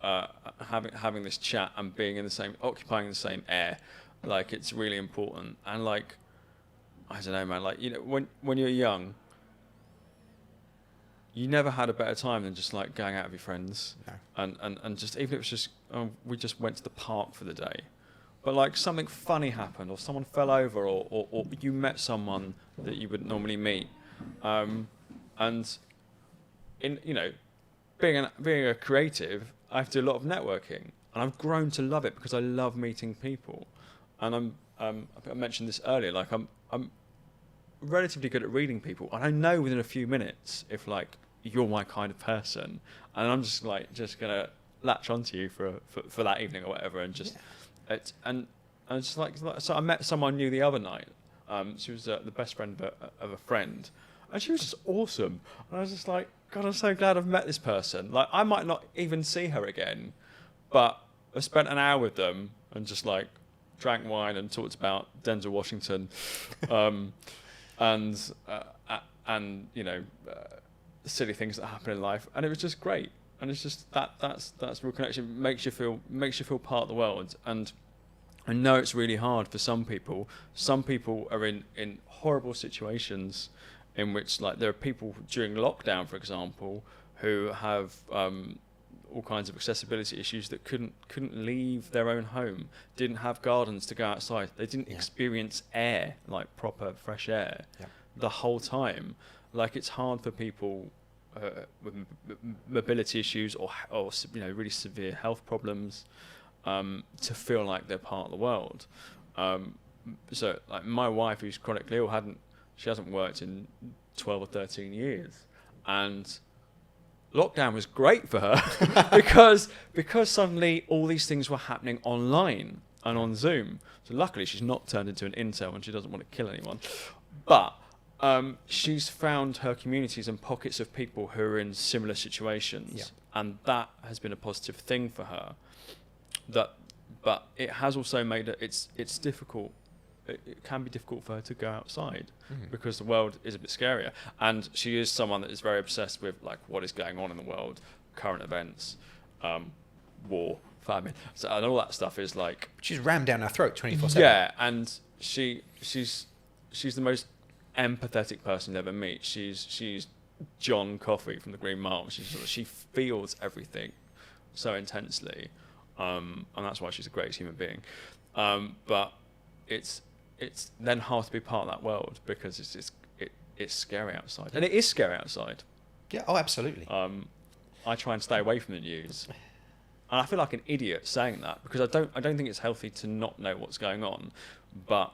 having this chat and being occupying the same air. Like, it's really important. And like, I don't know, man. Like, when you're young, you never had a better time than just like going out with your friends. No. And just, even if it's just we just went to the park for the day, but like something funny happened, or someone fell over, or you met someone that you wouldn't normally meet. And in being a creative, I have to do a lot of networking, and I've grown to love it because I love meeting people. And I think I mentioned this earlier. Like, I'm relatively good at reading people, and I know within a few minutes if like you're my kind of person, and I'm just gonna latch onto you for that evening or whatever, and just and just like, so I met someone new the other night. She was the best friend of a friend. And she was just awesome. And I was just like, God, I'm so glad I've met this person. Like, I might not even see her again, but I spent an hour with them and just like drank wine and talked about Denzel Washington, and silly things that happen in life. And it was just great. And it's just that's real connection. Makes you feel part of the world. And I know it's really hard for some people. Some people are in horrible situations in which, like, there are people during lockdown, for example, who have all kinds of accessibility issues that couldn't leave their own home, didn't have gardens to go outside, they didn't experience air, like proper fresh air, the whole time. Like, it's hard for people with mobility issues or really severe health problems to feel like they're part of the world. So, like, my wife, who's chronically ill, she hasn't worked in 12 or 13 years, and lockdown was great for her because suddenly all these things were happening online and on Zoom. So luckily she's not turned into an incel and she doesn't want to kill anyone, but she's found her communities and pockets of people who are in similar situations, and that has been a positive thing for her. But it has also made it's difficult. It can be difficult for her to go outside because the world is a bit scarier. And she is someone that is very obsessed with like what is going on in the world, current events, war, famine, and all that stuff is like, she's rammed down our throat 24/7. Yeah, and she's the most empathetic person you'll ever meet. She's John Coffey from the Green Mile. She feels everything so intensely, and that's why she's the greatest human being. But it's then hard to be part of that world because it's scary outside, and it is scary outside. Yeah. Oh, absolutely. I try and stay away from the news, and I feel like an idiot saying that because I don't think it's healthy to not know what's going on. But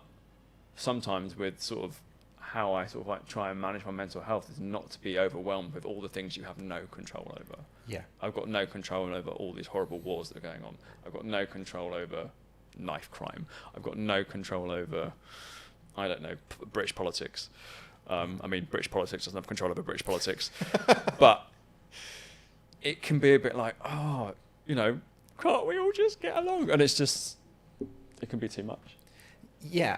sometimes with sort of how I sort of like try and manage my mental health is not to be overwhelmed with all the things you have no control over. Yeah. I've got no control over all these horrible wars that are going on. I've got no control over knife crime. I've got no control over, I don't know, British politics. I mean, British politics doesn't have control over British politics. But it can be a bit like, oh, can't we all just get along? And it's just, it can be too much. Yeah,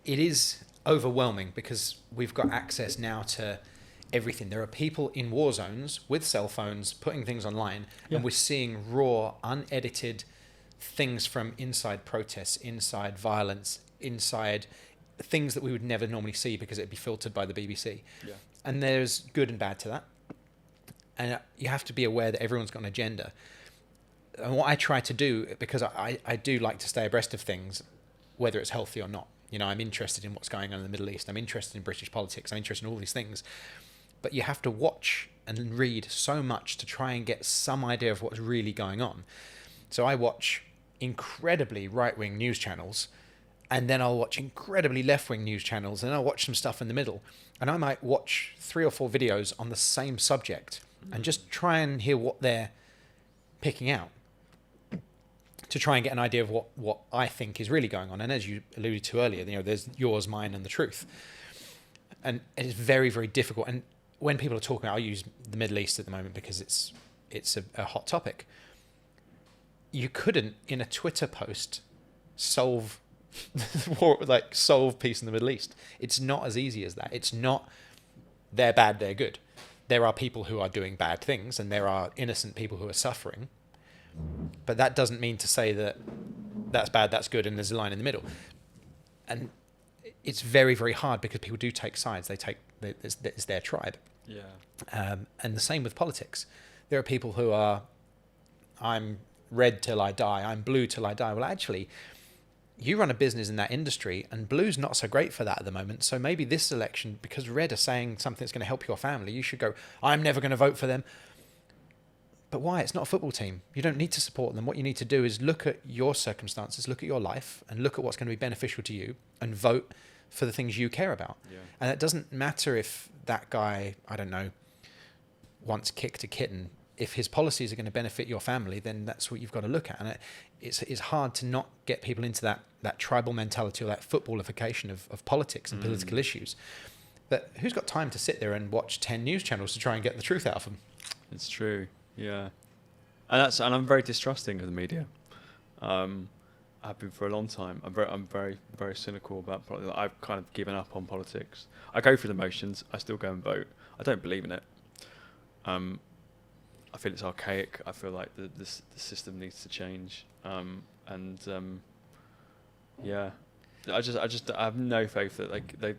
it is overwhelming because we've got access now to everything. There are people in war zones with cell phones putting things online, and we're seeing raw, unedited things from inside protests, inside violence, inside things that we would never normally see because it'd be filtered by the BBC. Yeah. And there's good and bad to that. And you have to be aware that everyone's got an agenda. And what I try to do, because I do like to stay abreast of things, whether it's healthy or not. I'm interested in what's going on in the Middle East. I'm interested in British politics. I'm interested in all these things. But you have to watch and read so much to try and get some idea of what's really going on. So I watch incredibly right-wing news channels, and then I'll watch incredibly left-wing news channels, and I'll watch some stuff in the middle. And I might watch 3 or 4 videos on the same subject and just try and hear what they're picking out to try and get an idea of what I think is really going on. And as you alluded to earlier, there's yours, mine, and the truth. And it's very, very difficult. And when people are talking, I'll use the Middle East at the moment because it's a hot topic. You couldn't, in a Twitter post, solve peace in the Middle East. It's not as easy as that. It's not they're bad, they're good. There are people who are doing bad things, and there are innocent people who are suffering. But that doesn't mean to say that that's bad, that's good, and there's a line in the middle. And it's very, very hard because people do take sides. It's their tribe. Yeah. And the same with politics. There are people who are, I'm red till I die, I'm blue till I die. Well, actually, you run a business in that industry, and blue's not so great for that at the moment. So maybe this election, because red are saying something that's going to help your family, you should go, I'm never going to vote for them. But why? It's not a football team. You don't need to support them. What you need to do is look at your circumstances, look at your life, and look at what's going to be beneficial to you, and vote for the things you care about. Yeah. And it doesn't matter if that guy, I don't know, once kicked a kitten. If his policies are going to benefit your family, then that's what you've got to look at. And it's hard to not get people into that tribal mentality or that footballification of politics and political issues. But who's got time to sit there and watch 10 news channels to try and get the truth out of them? It's true. Yeah, and I'm very distrusting of the media. I've been for a long time. I'm very, very cynical about politics. I've kind of given up on politics. I go through the motions. I still go and vote. I don't believe in it. I feel it's archaic. I feel like the system needs to change. Yeah, I have no faith that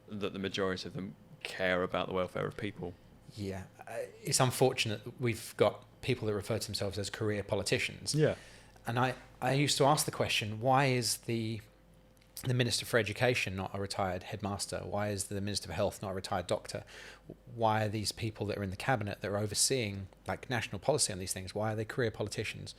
that the majority of them care about the welfare of people. Yeah, it's unfortunate that we've got people that refer to themselves as career politicians. Yeah. And I used to ask the question, why is the Minister for Education not a retired headmaster? Why is the Minister for Health not a retired doctor? Why are these people that are in the cabinet that are overseeing national policy on these things, why are they career politicians?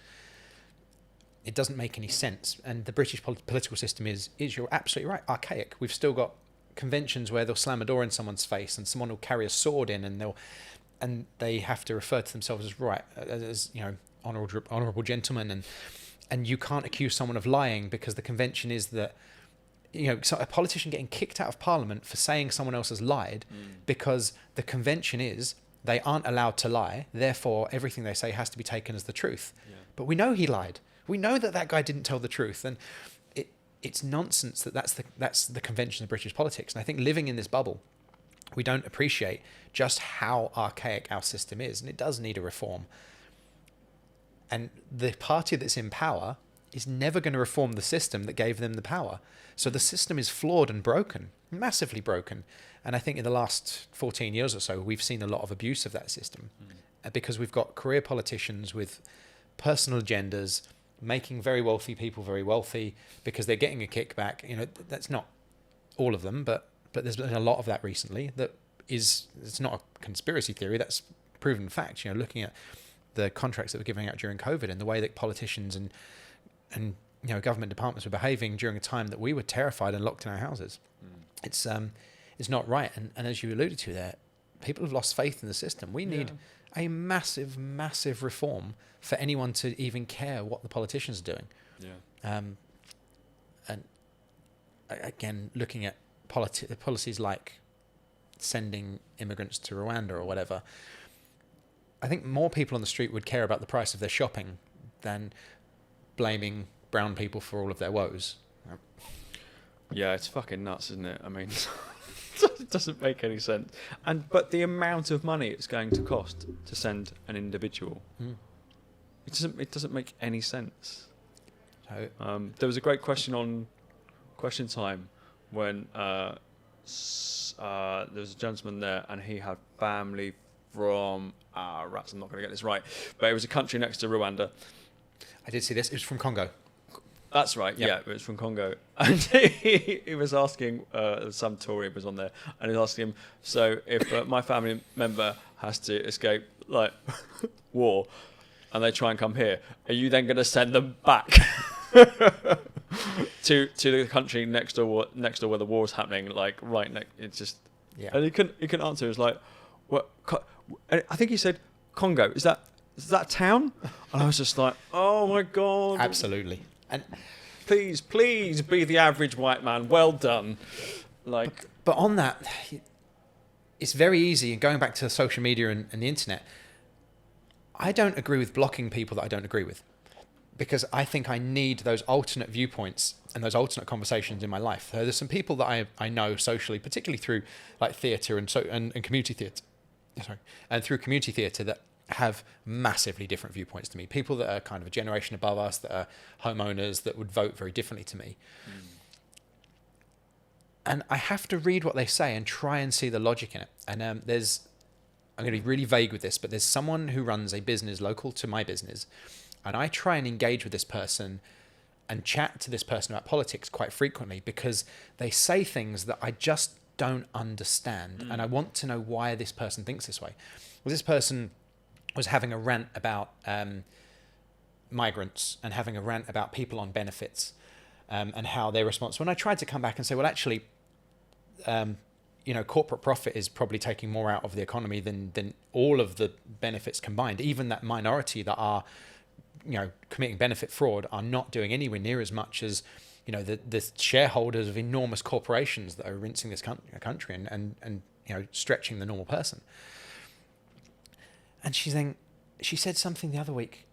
It doesn't make any sense. And the British political system is, you're absolutely right, archaic. We've still got conventions where they'll slam a door in someone's face and someone will carry a sword in and they have to refer to themselves as honourable gentlemen, and you can't accuse someone of lying because the convention is that so a politician getting kicked out of Parliament for saying someone else has lied because the convention is they aren't allowed to lie, therefore everything they say has to be taken as the truth. Yeah. But we know he lied. We know that guy didn't tell the truth, and it's nonsense that's the convention of British politics. And I think living in this bubble, we don't appreciate just how archaic our system is, and it does need a reform. And the party that's in power is never going to reform the system that gave them the power. So the system is flawed and broken, massively broken. And I think in the last 14 years or so, we've seen a lot of abuse of that system because we've got career politicians with personal agendas making very wealthy people very wealthy because they're getting a kickback. That's not all of them, but there's been a lot of that recently. It's not a conspiracy theory. That's proven fact. Looking at the contracts that were giving out during COVID and the way that politicians and government departments were behaving during a time that we were terrified and locked in our houses. It's not right. And as you alluded to there, people have lost faith in the system. We need a massive, massive reform for anyone to even care what the politicians are doing. Yeah. And again, looking at policies like sending immigrants to Rwanda or whatever, I think more people on the street would care about the price of their shopping than blaming brown people for all of their woes. Yeah, it's fucking nuts, isn't it? I mean, it doesn't make any sense. But the amount of money it's going to cost to send an individual, it doesn't make any sense. So, there was a great question on Question Time when there was a gentleman there, and he had family from rats. I'm not going to get this right, but it was a country next to Rwanda. I did see this. It was from Congo. That's right. Yep. Yeah, it was from Congo, and he was asking some Tory was on there, and he was asking him, so if my family member has to escape like war, and they try and come here, are you then going to send them back to the country next door where the war is happening? Like right next, it's just and he couldn't answer. It was like, what? I think he said Congo. Is that a town? And I was just like, oh my god, Absolutely. And please be the average white man. Well done. Like, but on that, it's very easy. And going back to social media and the internet, I don't agree with blocking people that I don't agree with, because I think I need those alternate viewpoints and those alternate conversations in my life. There's some people that I know socially, particularly through like theatre and community theatre, and through community theatre, that have massively different viewpoints to me. People that are kind of a generation above us, that are homeowners, that would vote very differently to me. And I have to read what they say and try and see the logic in it. And I'm going to be really vague with this, but there's someone who runs a business local to my business, and I try and engage with this person and chat to this person about politics quite frequently, because they say things that I just don't understand. And I want to know why this person thinks this way. Well, this person was having a rant about migrants and having a rant about people on benefits and how they're responsible. And I tried to come back and say, well, actually, corporate profit is probably taking more out of the economy than all of the benefits combined. Even that minority that are, committing benefit fraud are not doing anywhere near as much as, the shareholders of enormous corporations that are rinsing this country and stretching the normal person. And she said something the other week,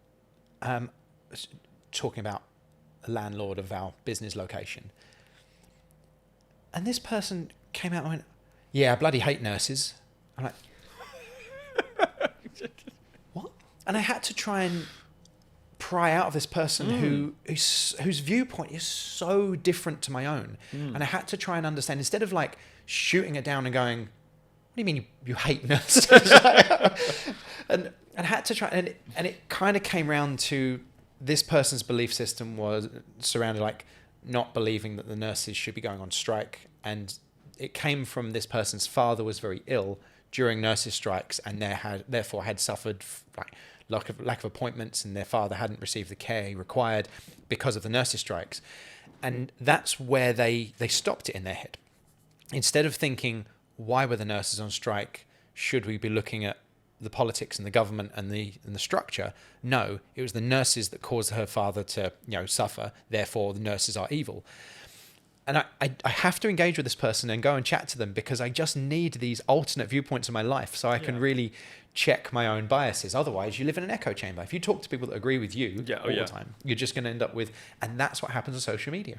talking about the landlord of our business location. And this person came out and went, yeah, I bloody hate nurses. I'm like, what? And I had to try and pry out of this person whose viewpoint is so different to my own. And I had to try and understand, instead of like shooting it down and going, what do you mean you hate nurses? and had to try, and it kind of came round to this person's belief system was surrounded like not believing that the nurses should be going on strike. And it came from this person's father was very ill during nurses' strikes, and therefore had suffered lack of appointments, and their father hadn't received the care he required because of the nurses' strikes. And that's where they stopped it in their head. Instead of thinking, why were the nurses on strike? Should we be looking at the politics and the government and the structure? No, it was the nurses that caused her father to suffer. Therefore, the nurses are evil. And I have to engage with this person and go and chat to them, because I just need these alternate viewpoints in my life so I can really check my own biases. Otherwise, you live in an echo chamber. If you talk to people that agree with you all the time, you're just going to end up with, and that's what happens on social media.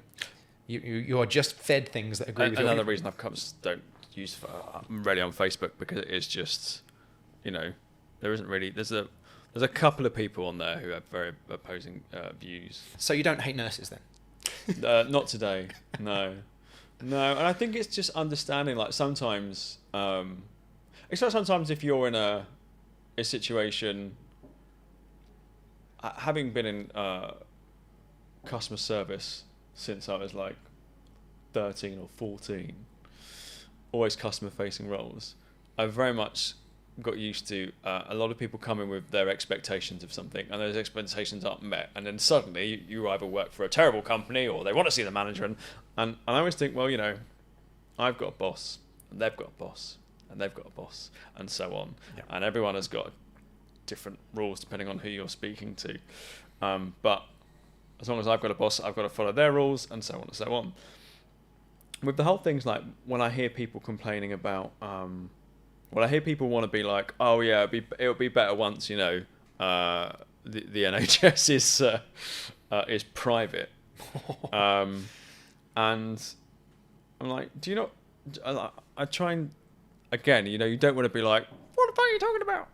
You are just fed things that agree with you. Another reason I've don't use I'm really on Facebook, because it is just, there isn't really, there's a couple of people on there who have very opposing views. So you don't hate nurses then? Not today, no. And I think it's just understanding, like sometimes, especially sometimes if you're in a situation, having been in customer service since I was like 13 or 14, always customer facing roles, I've very much got used to a lot of people coming with their expectations of something, and those expectations aren't met, and then suddenly you either work for a terrible company or they want to see the manager, and I always think, well, I've got a boss, and they've got a boss, and they've got a boss, and so on. And everyone has got different rules depending on who you're speaking to, but as long as I've got a boss, I've got to follow their rules, and so on and so on. With the whole things, like when I hear people complaining about Well, I hear people want to be like, oh yeah, it'll be better once the NHS is private, and I'm like, do you not? I try and again, you don't want to be like, what the fuck are you talking about?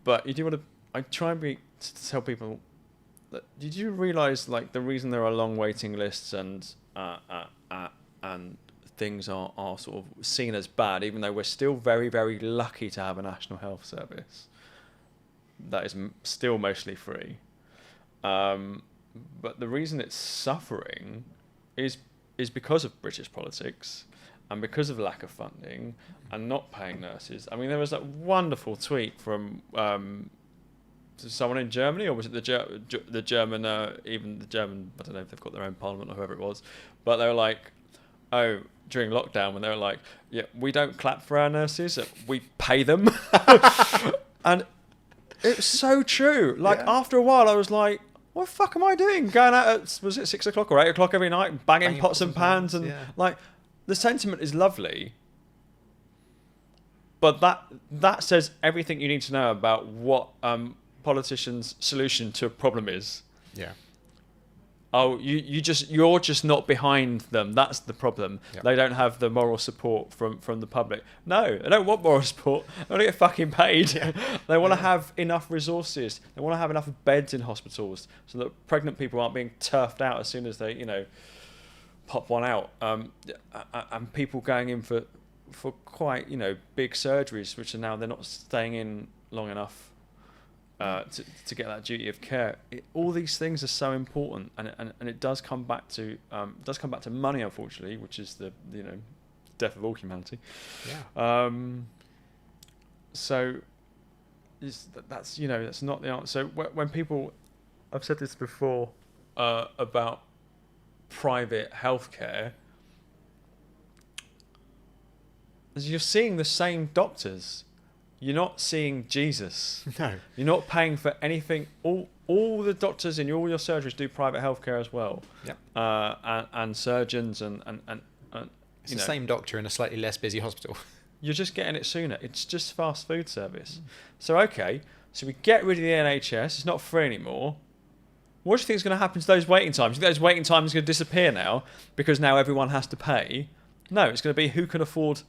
But you do want to. I try and to tell people that. Did you realise like the reason there are long waiting lists and things are sort of seen as bad, even though we're still very, very lucky to have a national health service that is still mostly free. But the reason it's suffering is because of British politics and because of lack of funding and not paying nurses. I mean, there was that wonderful tweet from someone in Germany, or was it the German, even the German, I don't know if they've got their own parliament or whoever it was, but they were like, oh, during lockdown, when they were like, yeah, we don't clap for our nurses, we pay them. And it's so true. Like, after a while, I was like, what the fuck am I doing? Going out at, was it 6 o'clock or 8 o'clock every night, banging pots and pans, and like, the sentiment is lovely. But that says everything you need to know about what politicians' solution to a problem is. Yeah. Oh, you're just not behind them. That's the problem. Yep. They don't have the moral support from the public. No, they don't want moral support. They want to get fucking paid. Yeah. They want to have enough resources. They want to have enough beds in hospitals so that pregnant people aren't being turfed out as soon as they, pop one out. And people going in for quite, big surgeries, which are now they're not staying in long enough. To get that duty of care, all these things are so important, and it does come back to money, unfortunately, which is the death of all humanity. Yeah. So that's not the answer. So when people, I've said this before about private healthcare, you're seeing the same doctors. You're not seeing Jesus. No. You're not paying for anything. All the doctors in all your surgeries do private healthcare as well. Yep. And surgeons and it's the same doctor in a slightly less busy hospital. You're just getting it sooner. It's just fast food service. So we get rid of the NHS. It's not free anymore. What do you think is going to happen to those waiting times? Do you think those waiting times are going to disappear now because now everyone has to pay? No, it's going to be who can afford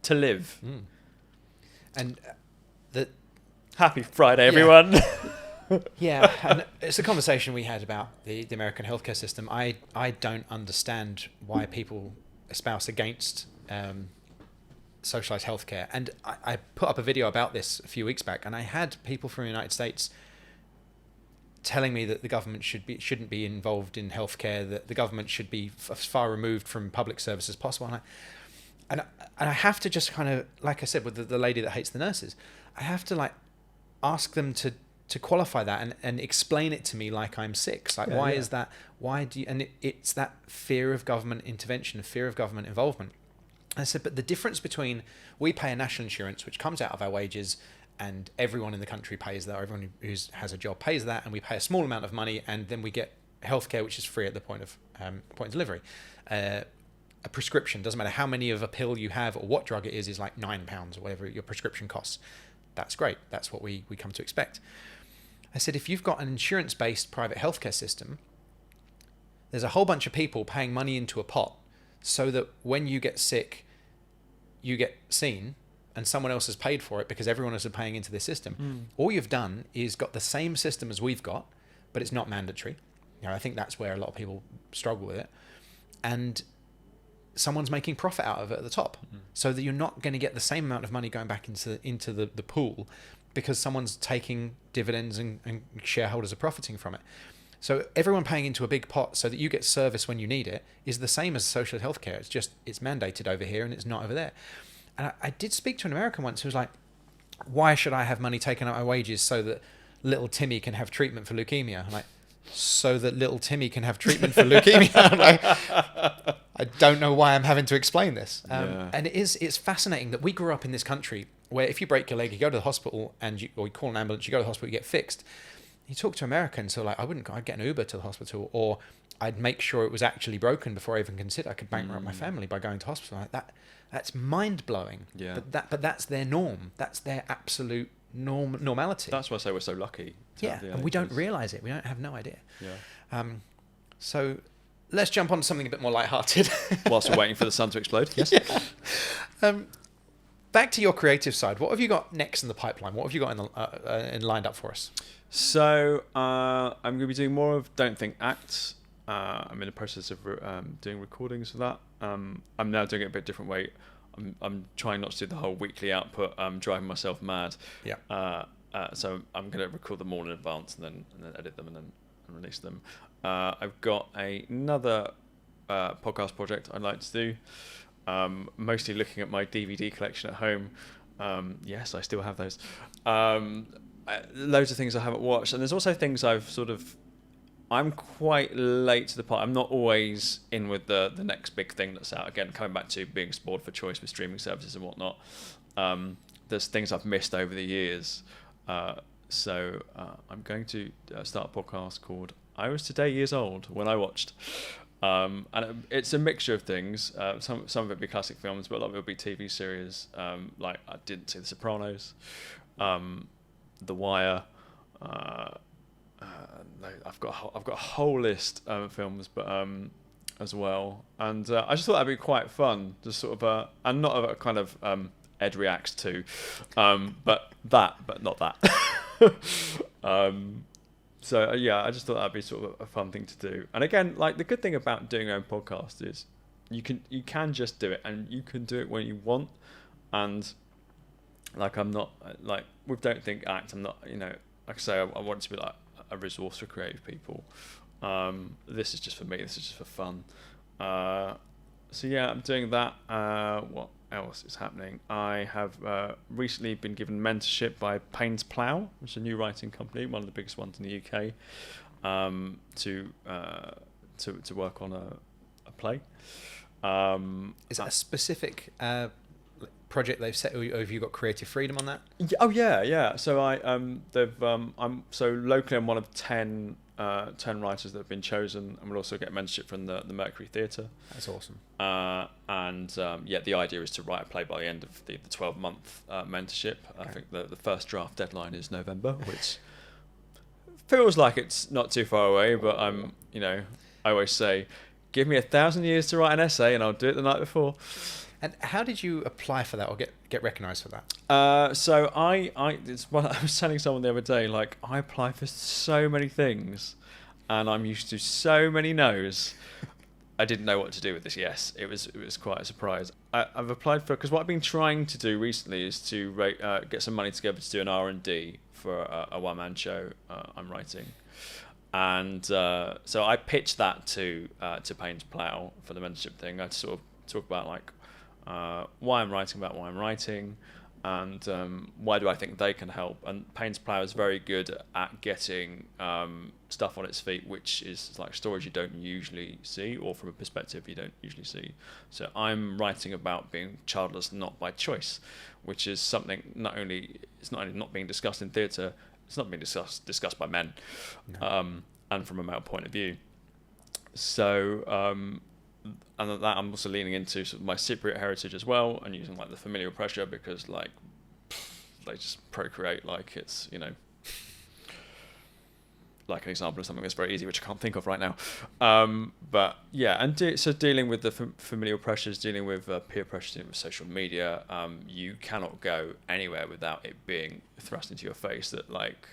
to live. Mm. And happy Friday, everyone. Yeah, and it's a conversation we had about the American healthcare system. I don't understand why people espouse against socialized healthcare. And I put up a video about this a few weeks back, and I had people from the United States telling me that the government shouldn't be involved in healthcare, that the government should be as far removed from public service as possible. And I have to just kind of, like I said, with the lady that hates the nurses, I have to ask them to qualify that and explain it to me like I'm six. Why is that? Why do you? And it's that fear of government intervention, fear of government involvement. I said, but the difference between we pay a national insurance, which comes out of our wages, and everyone in the country pays that, or everyone who has a job pays that, and we pay a small amount of money, and then we get healthcare, which is free at the point of delivery. A prescription, doesn't matter how many of a pill you have or what drug it is like £9 or whatever your prescription costs. That's great. That's what we come to expect. I said, if you've got an insurance-based private healthcare system, there's a whole bunch of people paying money into a pot so that when you get sick, you get seen and someone else has paid for it because everyone else is paying into this system. Mm. All you've done is got the same system as we've got, but it's not mandatory. I think that's where a lot of people struggle with it. And someone's making profit out of it at the top, so that you're not going to get the same amount of money going back into the pool because someone's taking dividends and shareholders are profiting from it. So everyone paying into a big pot so that you get service when you need it is the same as social healthcare. It's just, it's mandated over here and it's not over there. And I did speak to an American once who was like, why should I have money taken out of my wages so that little Timmy can have treatment for leukemia? I'm like, so that little Timmy can have treatment for leukemia. Like, I don't know why I'm having to explain this. And it's fascinating that we grew up in this country where if you break your leg, you go to the hospital or you call an ambulance, you go to the hospital, you get fixed. you talk to Americans who are like, I'd get an Uber to the hospital, or I'd make sure it was actually broken before I even consider I could bankrupt my family by going to hospital. Like that, that's mind blowing. Yeah. But that's their norm. That's their absolute normality. That's why I say we're so lucky. Yeah, and we don't realise it. We don't have no idea. Yeah. So let's jump on to something a bit more lighthearted. Whilst we're waiting for the sun to explode. Yes. Yeah. Back to your creative side. What have you got next in the pipeline? What have you got in lined up for us? So I'm going to be doing more of Don't Think Act. I'm in the process of doing recordings for that. I'm now doing it a bit different way. I'm trying not to do the whole weekly output. I'm driving myself mad. Yeah. So I'm going to record them all in advance and then edit them and then release them. I've got another podcast project I'd like to do. Mostly looking at my DVD collection at home. Yes, I still have those. Loads of things I haven't watched, and there's also things I'm quite late to the part. I'm not always in with the next big thing that's out. Again, coming back to being spoiled for choice with streaming services and whatnot. There's things I've missed over the years. So I'm going to start a podcast called I Was Today Years Old When I Watched. And it's a mixture of things. Some of it will be classic films, but a lot of it will be TV series. Like I didn't see The Sopranos, The Wire. I've got a whole list of films, but as well. And I just thought that'd be quite fun, just sort of and not a kind of Ed reacts to, but not that. So yeah, I just thought that'd be sort of a fun thing to do. And again, like the good thing about doing your own podcast is you can just do it, and you can do it when you want. And like I'm not like with Don't Think Act, I'm not, you know, like I say, I want it to be like a resource for creative people. This is just for me. This is just for fun. So yeah, I'm doing that. What else is happening? I have recently been given mentorship by Payne's Plough, which is a new writing company, one of the biggest ones in the UK, to work on a play. Is that a specific project they've set, or have you got creative freedom on that? Yeah. So I'm locally I'm one of 10 writers that have been chosen, and we'll also get mentorship from the Mercury Theatre. That's awesome. The idea is to write a play by the end of the 12-month mentorship. Okay. I think the first draft deadline is November, which feels like it's not too far away, but I always say, give me 1,000 years to write an essay and I'll do it the night before. And how did you apply for that or get recognised for that? So I was telling someone the other day, like I apply for so many things, and I'm used to so many no's. I didn't know what to do with this yes. It was quite a surprise. I've applied for, because what I've been trying to do recently is to get some money together to do an R&D for a one-man show I'm writing. And so I pitched that to Payne's Plough for the mentorship thing. I sort of talk about like why I'm writing about why I'm writing, and why do I think they can help. And Payne's Plough is very good at getting stuff on its feet, which is like stories you don't usually see, or from a perspective you don't usually see. So I'm writing about being childless not by choice, which is something it's not only not being discussed in theatre, it's not being discussed by men, and from a male point of view. So and that I'm also leaning into sort of my Cypriot heritage as well, and using like the familial pressure, because like they just procreate like it's, like an example of something that's very easy, which I can't think of right now. But yeah, and so dealing with the familial pressures, dealing with peer pressures, dealing with social media, you cannot go anywhere without it being thrust into your face that like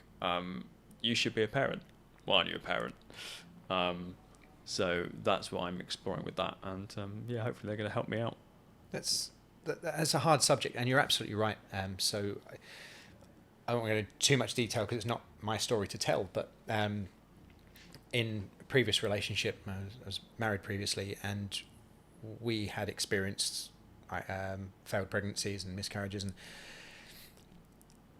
you should be a parent. Why aren't you a parent? So that's what I'm exploring with that, and hopefully they're going to help me out. That's a hard subject, and you're absolutely right. So I won't go into too much detail because it's not my story to tell, but in a previous relationship, I was married previously, and we had experienced failed pregnancies and miscarriages, and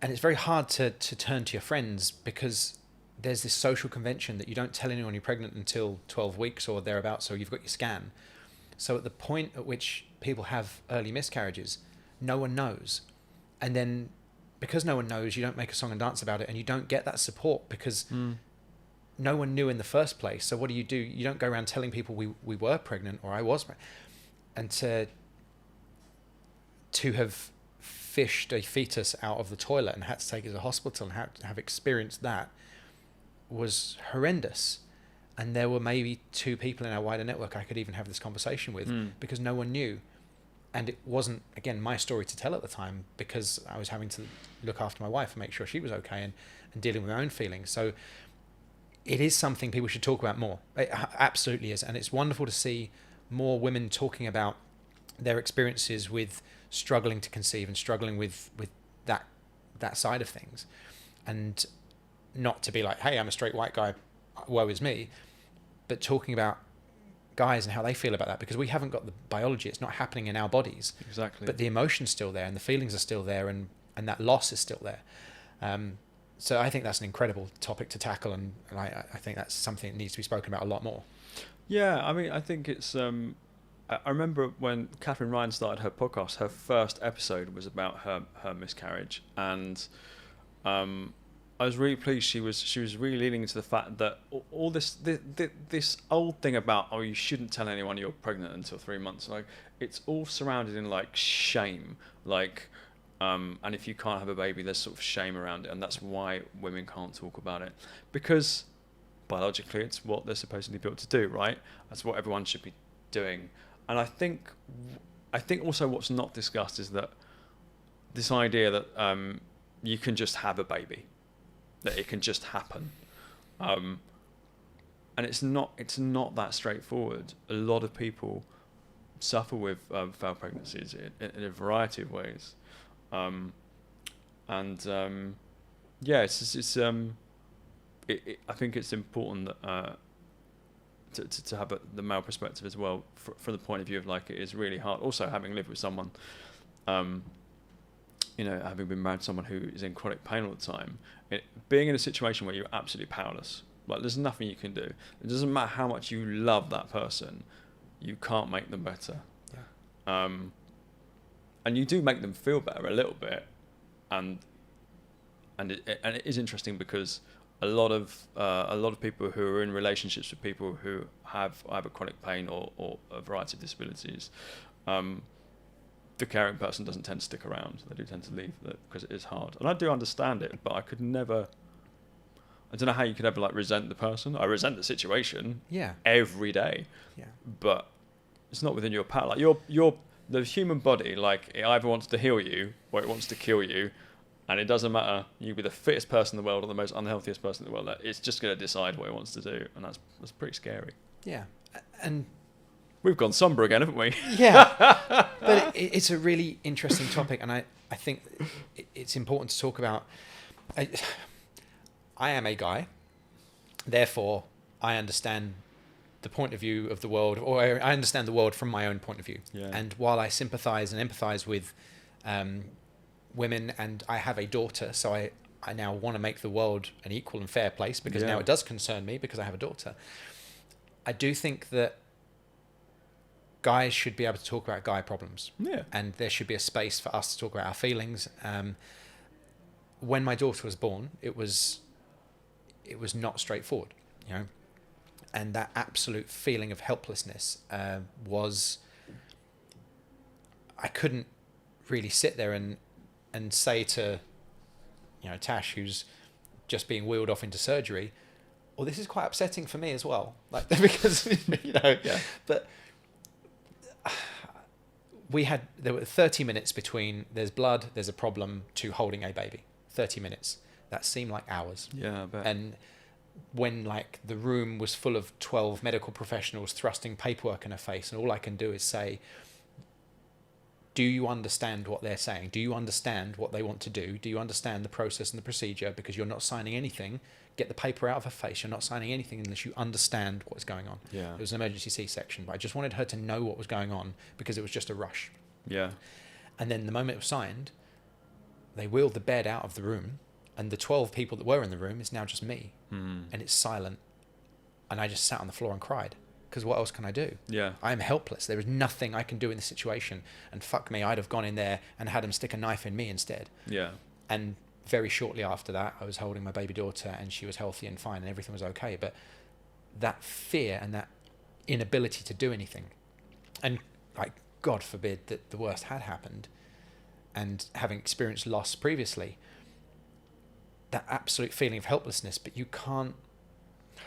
it's very hard to turn to your friends, because there's this social convention that you don't tell anyone you're pregnant until 12 weeks or thereabouts, so you've got your scan. So at the point at which people have early miscarriages, no one knows. And then because no one knows, you don't make a song and dance about it, and you don't get that support because no one knew in the first place. So what do? You don't go around telling people we were pregnant or I was pregnant. And to have fished a fetus out of the toilet and had to take it to the hospital and have experienced that was horrendous. And there were maybe 2 people in our wider network I could even have this conversation with because no one knew. And it wasn't, again, my story to tell at the time because I was having to look after my wife and make sure she was okay and dealing with my own feelings. So it is something people should talk about more. It absolutely is. And it's wonderful to see more women talking about their experiences with struggling to conceive and struggling with that side of things. And not to be like, hey, I'm a straight white guy, woe is me, but talking about guys and how they feel about that, because we haven't got the biology, it's not happening in our bodies. Exactly. But the emotion's still there and the feelings are still there and that loss is still there. So I think that's an incredible topic to tackle, and I think that's something that needs to be spoken about a lot more. Yeah, I mean, I think it's... I remember when Catherine Ryan started her podcast, her first episode was about her miscarriage, and I was really pleased. She was really leaning into the fact that all this old thing about, oh, you shouldn't tell anyone you're pregnant until 3 months, like it's all surrounded in like shame, like and if you can't have a baby, there's sort of shame around it, and that's why women can't talk about it, because biologically it's what they're supposedly built to do, right? That's what everyone should be doing. And I think also what's not discussed is that this idea that you can just have a baby, that it can just happen, and it's not that straightforward. A lot of people suffer with failed pregnancies in a variety of ways, yeah, I think it's important that. To have the male perspective as well, from the point of view of like it is really hard. Also, having lived with someone, having been married to someone who is in chronic pain all the time, being in a situation where you're absolutely powerless, like there's nothing you can do. It doesn't matter how much you love that person, you can't make them better. Yeah. And you do make them feel better a little bit, and it is interesting because a lot of people who are in relationships with people who have either chronic pain or a variety of disabilities, the caring person doesn't tend to stick around. They do tend to leave because it is hard. And I do understand it, but I don't know how you could ever like resent the person. I resent the situation. Yeah. Every day. Yeah. But it's not within your power. Like the human body, like it either wants to heal you or it wants to kill you. And it doesn't matter, you can be the fittest person in the world or the most unhealthiest person in the world, it's just going to decide what it wants to do. And that's pretty scary. Yeah. And we've gone somber again, haven't we? Yeah. But it's a really interesting topic. And I think it's important to talk about. I am a guy. Therefore, I understand the point of view of the world, or I understand the world from my own point of view. Yeah. And while I sympathize and empathize with women, and I have a daughter, so I now want to make the world an equal and fair place, because now it does concern me because I have a daughter. I do think that guys should be able to talk about guy problems. Yeah. And there should be a space for us to talk about our feelings. When my daughter was born, it was not straightforward, and that absolute feeling of helplessness was, I couldn't really sit there and say to, Tash, who's just being wheeled off into surgery, well, this is quite upsetting for me as well. Like, because, yeah. But there were 30 minutes between there's blood, there's a problem, to holding a baby. 30 minutes. That seemed like hours. Yeah, I bet. And when like the room was full of 12 medical professionals thrusting paperwork in her face, and all I can do is say, do you understand what they're saying? Do you understand what they want to do? Do you understand the process and the procedure? Because you're not signing anything. Get the paper out of her face. You're not signing anything unless you understand what's going on. Yeah. It was an emergency C-section, but I just wanted her to know what was going on, because it was just a rush. Yeah. And then the moment it was signed, they wheeled the bed out of the room, and the 12 people that were in the room is now just me. And it's silent. And I just sat on the floor and cried, because what else can I do? Yeah. I am helpless. There is nothing I can do in this situation. And fuck me, I'd have gone in there and had them stick a knife in me instead. Yeah. And very shortly after that, I was holding my baby daughter, and she was healthy and fine, and everything was okay. But that fear and that inability to do anything, and like, God forbid that the worst had happened, and having experienced loss previously, that absolute feeling of helplessness. But you can't,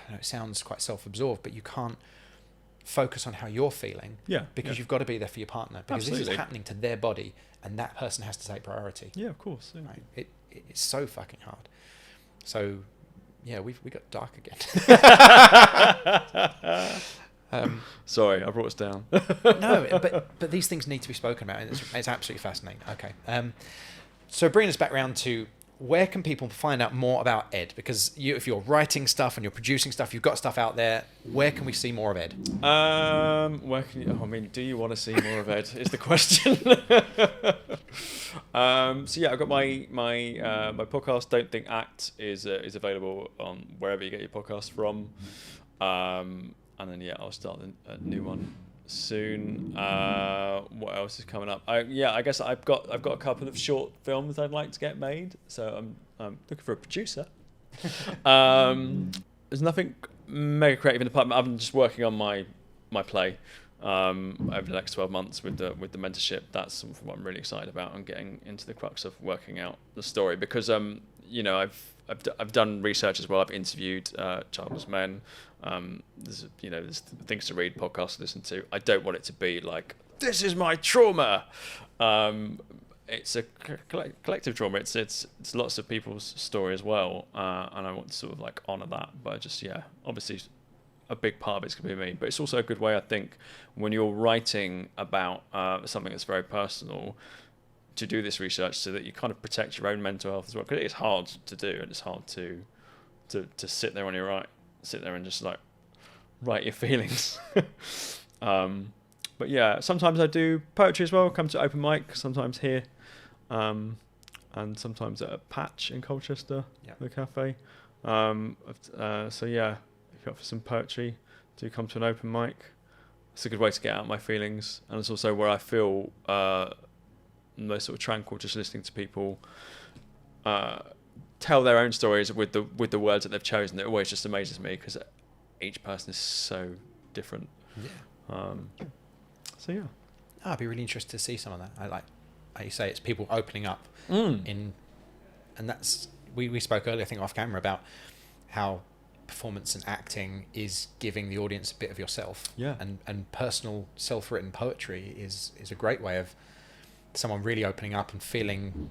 I know it sounds quite self-absorbed, but you can't focus on how you're feeling, because you've got to be there for your partner, because this is happening to their body, and that person has to take priority. Yeah, of course. Yeah. Right? It's so fucking hard. So yeah, we got dark again. Sorry, I brought us down. No, but these things need to be spoken about, and it's absolutely fascinating. Okay, so bringing us back around to, where can people find out more about Ed? Because if you're writing stuff and you're producing stuff, you've got stuff out there. Where can we see more of Ed? Where can you? I mean, do you want to see more of Ed? Is the question. So yeah, I've got my podcast. Don't Think Act is available on wherever you get your podcast from. And then I'll start a new one soon. What else is coming up? I guess I've got a couple of short films I'd like to get made, so I'm looking for a producer. There's nothing mega creative in the pipeline. I'm just working on my play over the next 12 months with the mentorship. That's something what I'm really excited about, and getting into the crux of working out the story, because I've done research as well. I've interviewed childless men. There's things to read, podcasts to listen to. I don't want it to be like, this is my trauma. It's a collective trauma. It's lots of people's story as well, and I want to sort of like honour that. But obviously, a big part of it's going to be me. But it's also a good way, I think, when you're writing about something that's very personal, to do this research, so that you kind of protect your own mental health as well, because it is hard to do, and it's hard to sit there and just like write your feelings. But yeah, sometimes I do poetry as well. Come to open mic sometimes here, and sometimes at a Patch in Colchester, the cafe. So yeah, if you're up for some poetry, do come to an open mic. It's a good way to get out my feelings, and it's also where I feel most sort of tranquil, just listening to people tell their own stories with the words that they've chosen. It always just amazes me, because each person is so different. So yeah, I'd be really interested to see some of that. I like you say, it's people opening up and that's we spoke earlier, I think off camera, about how performance and acting is giving the audience a bit of yourself. And personal self-written poetry is a great way of someone really opening up and feeling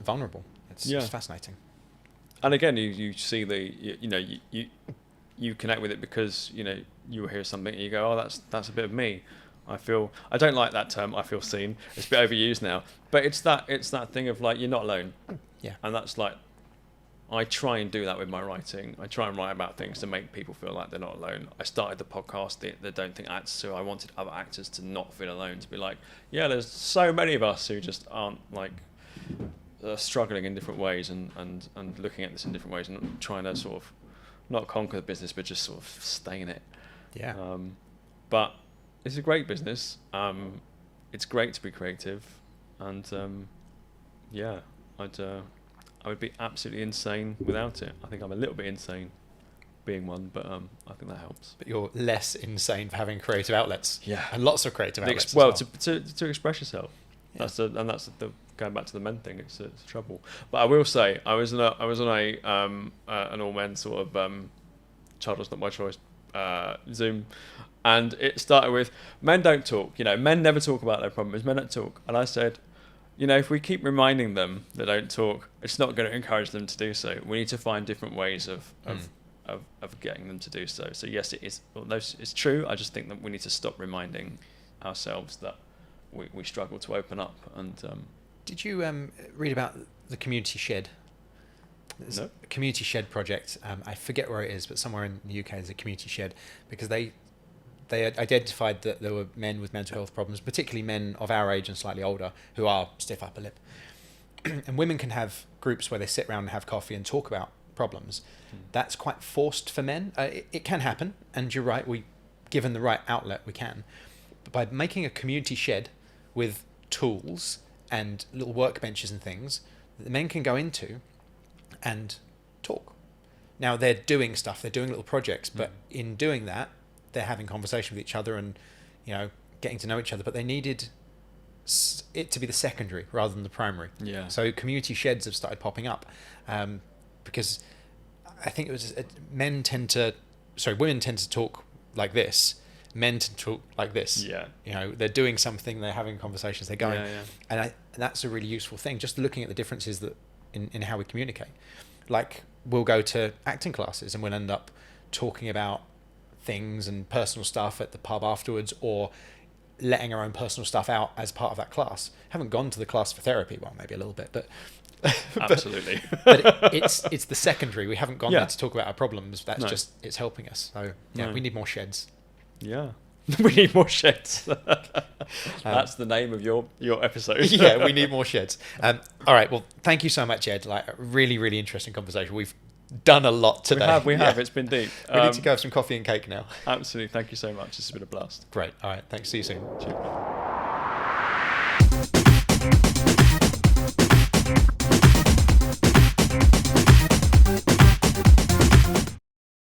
vulnerable. It's fascinating. And again, you see you connect with it, because you hear something and you go, oh, that's a bit of me. I don't like that term, I feel seen. It's a bit overused now, but it's that thing of like, you're not alone. And that's like, I try and do that with my writing. I try and write about things to make people feel like they're not alone. I started the podcast, the Don't Think Acts, so I wanted other actors to not feel alone, to be like, there's so many of us who just aren't like struggling in different ways, and looking at this in different ways, and trying to sort of not conquer the business, but just sort of stay in it. But it's a great business. It's great to be creative, and I would be absolutely insane without it. I think I'm a little bit insane being one, but I think that helps. But you're less insane for having creative outlets. And lots of creative outlets. To express yourself. That's the going back to the men thing. It's trouble. But I will say, I was on an all men sort of childless not my choice Zoom, and it started with, men don't talk. Men never talk about their problems. Men don't talk. And I said, if we keep reminding them they don't talk, it's not going to encourage them to do so. We need to find different ways of getting them to do so. So yes, it is. It's true. I just think that we need to stop reminding ourselves that we struggle to open up. And did you read about the community shed? There's a community shed project. I forget where it is, but somewhere in the UK there's a community shed, because they identified that there were men with mental health problems, particularly men of our age and slightly older, who are stiff upper lip. And women can have groups where they sit around and have coffee and talk about problems. That's quite forced for men. It can happen, and you're right, given the right outlet, we can. But by making a community shed with tools and little workbenches and things, the men can go into and talk. Now they're doing stuff, they're doing little projects, but in doing that, they're having conversation with each other and, you know, getting to know each other. But they needed it to be the secondary rather than the primary. Yeah. So community sheds have started popping up, because I think it was women tend to talk like this, men tend to talk like this. Yeah. You know, they're doing something, they're having conversations, they're going, Yeah. and that's a really useful thing. Just looking at the differences that in how we communicate. Like, we'll go to acting classes and we'll end up talking about things and personal stuff at the pub afterwards, or letting our own personal stuff out as part of that class. Haven't gone to the class for therapy, well, maybe a little bit, but Absolutely. but it's the secondary. We haven't gone Yeah. there to talk about our problems. That's No. just, it's helping us. So yeah, No. we need more sheds. Yeah. We need more sheds. That's the name of your episode. Yeah, we need more sheds. All right. Well, thank you so much, Ed. Like, a really, really interesting conversation. We've done a lot today. We have. Yeah. It's been deep. We need to go have some coffee and cake now. Absolutely. Thank you so much. This has been a blast. Great. All right. Thanks. See you soon. Cheers.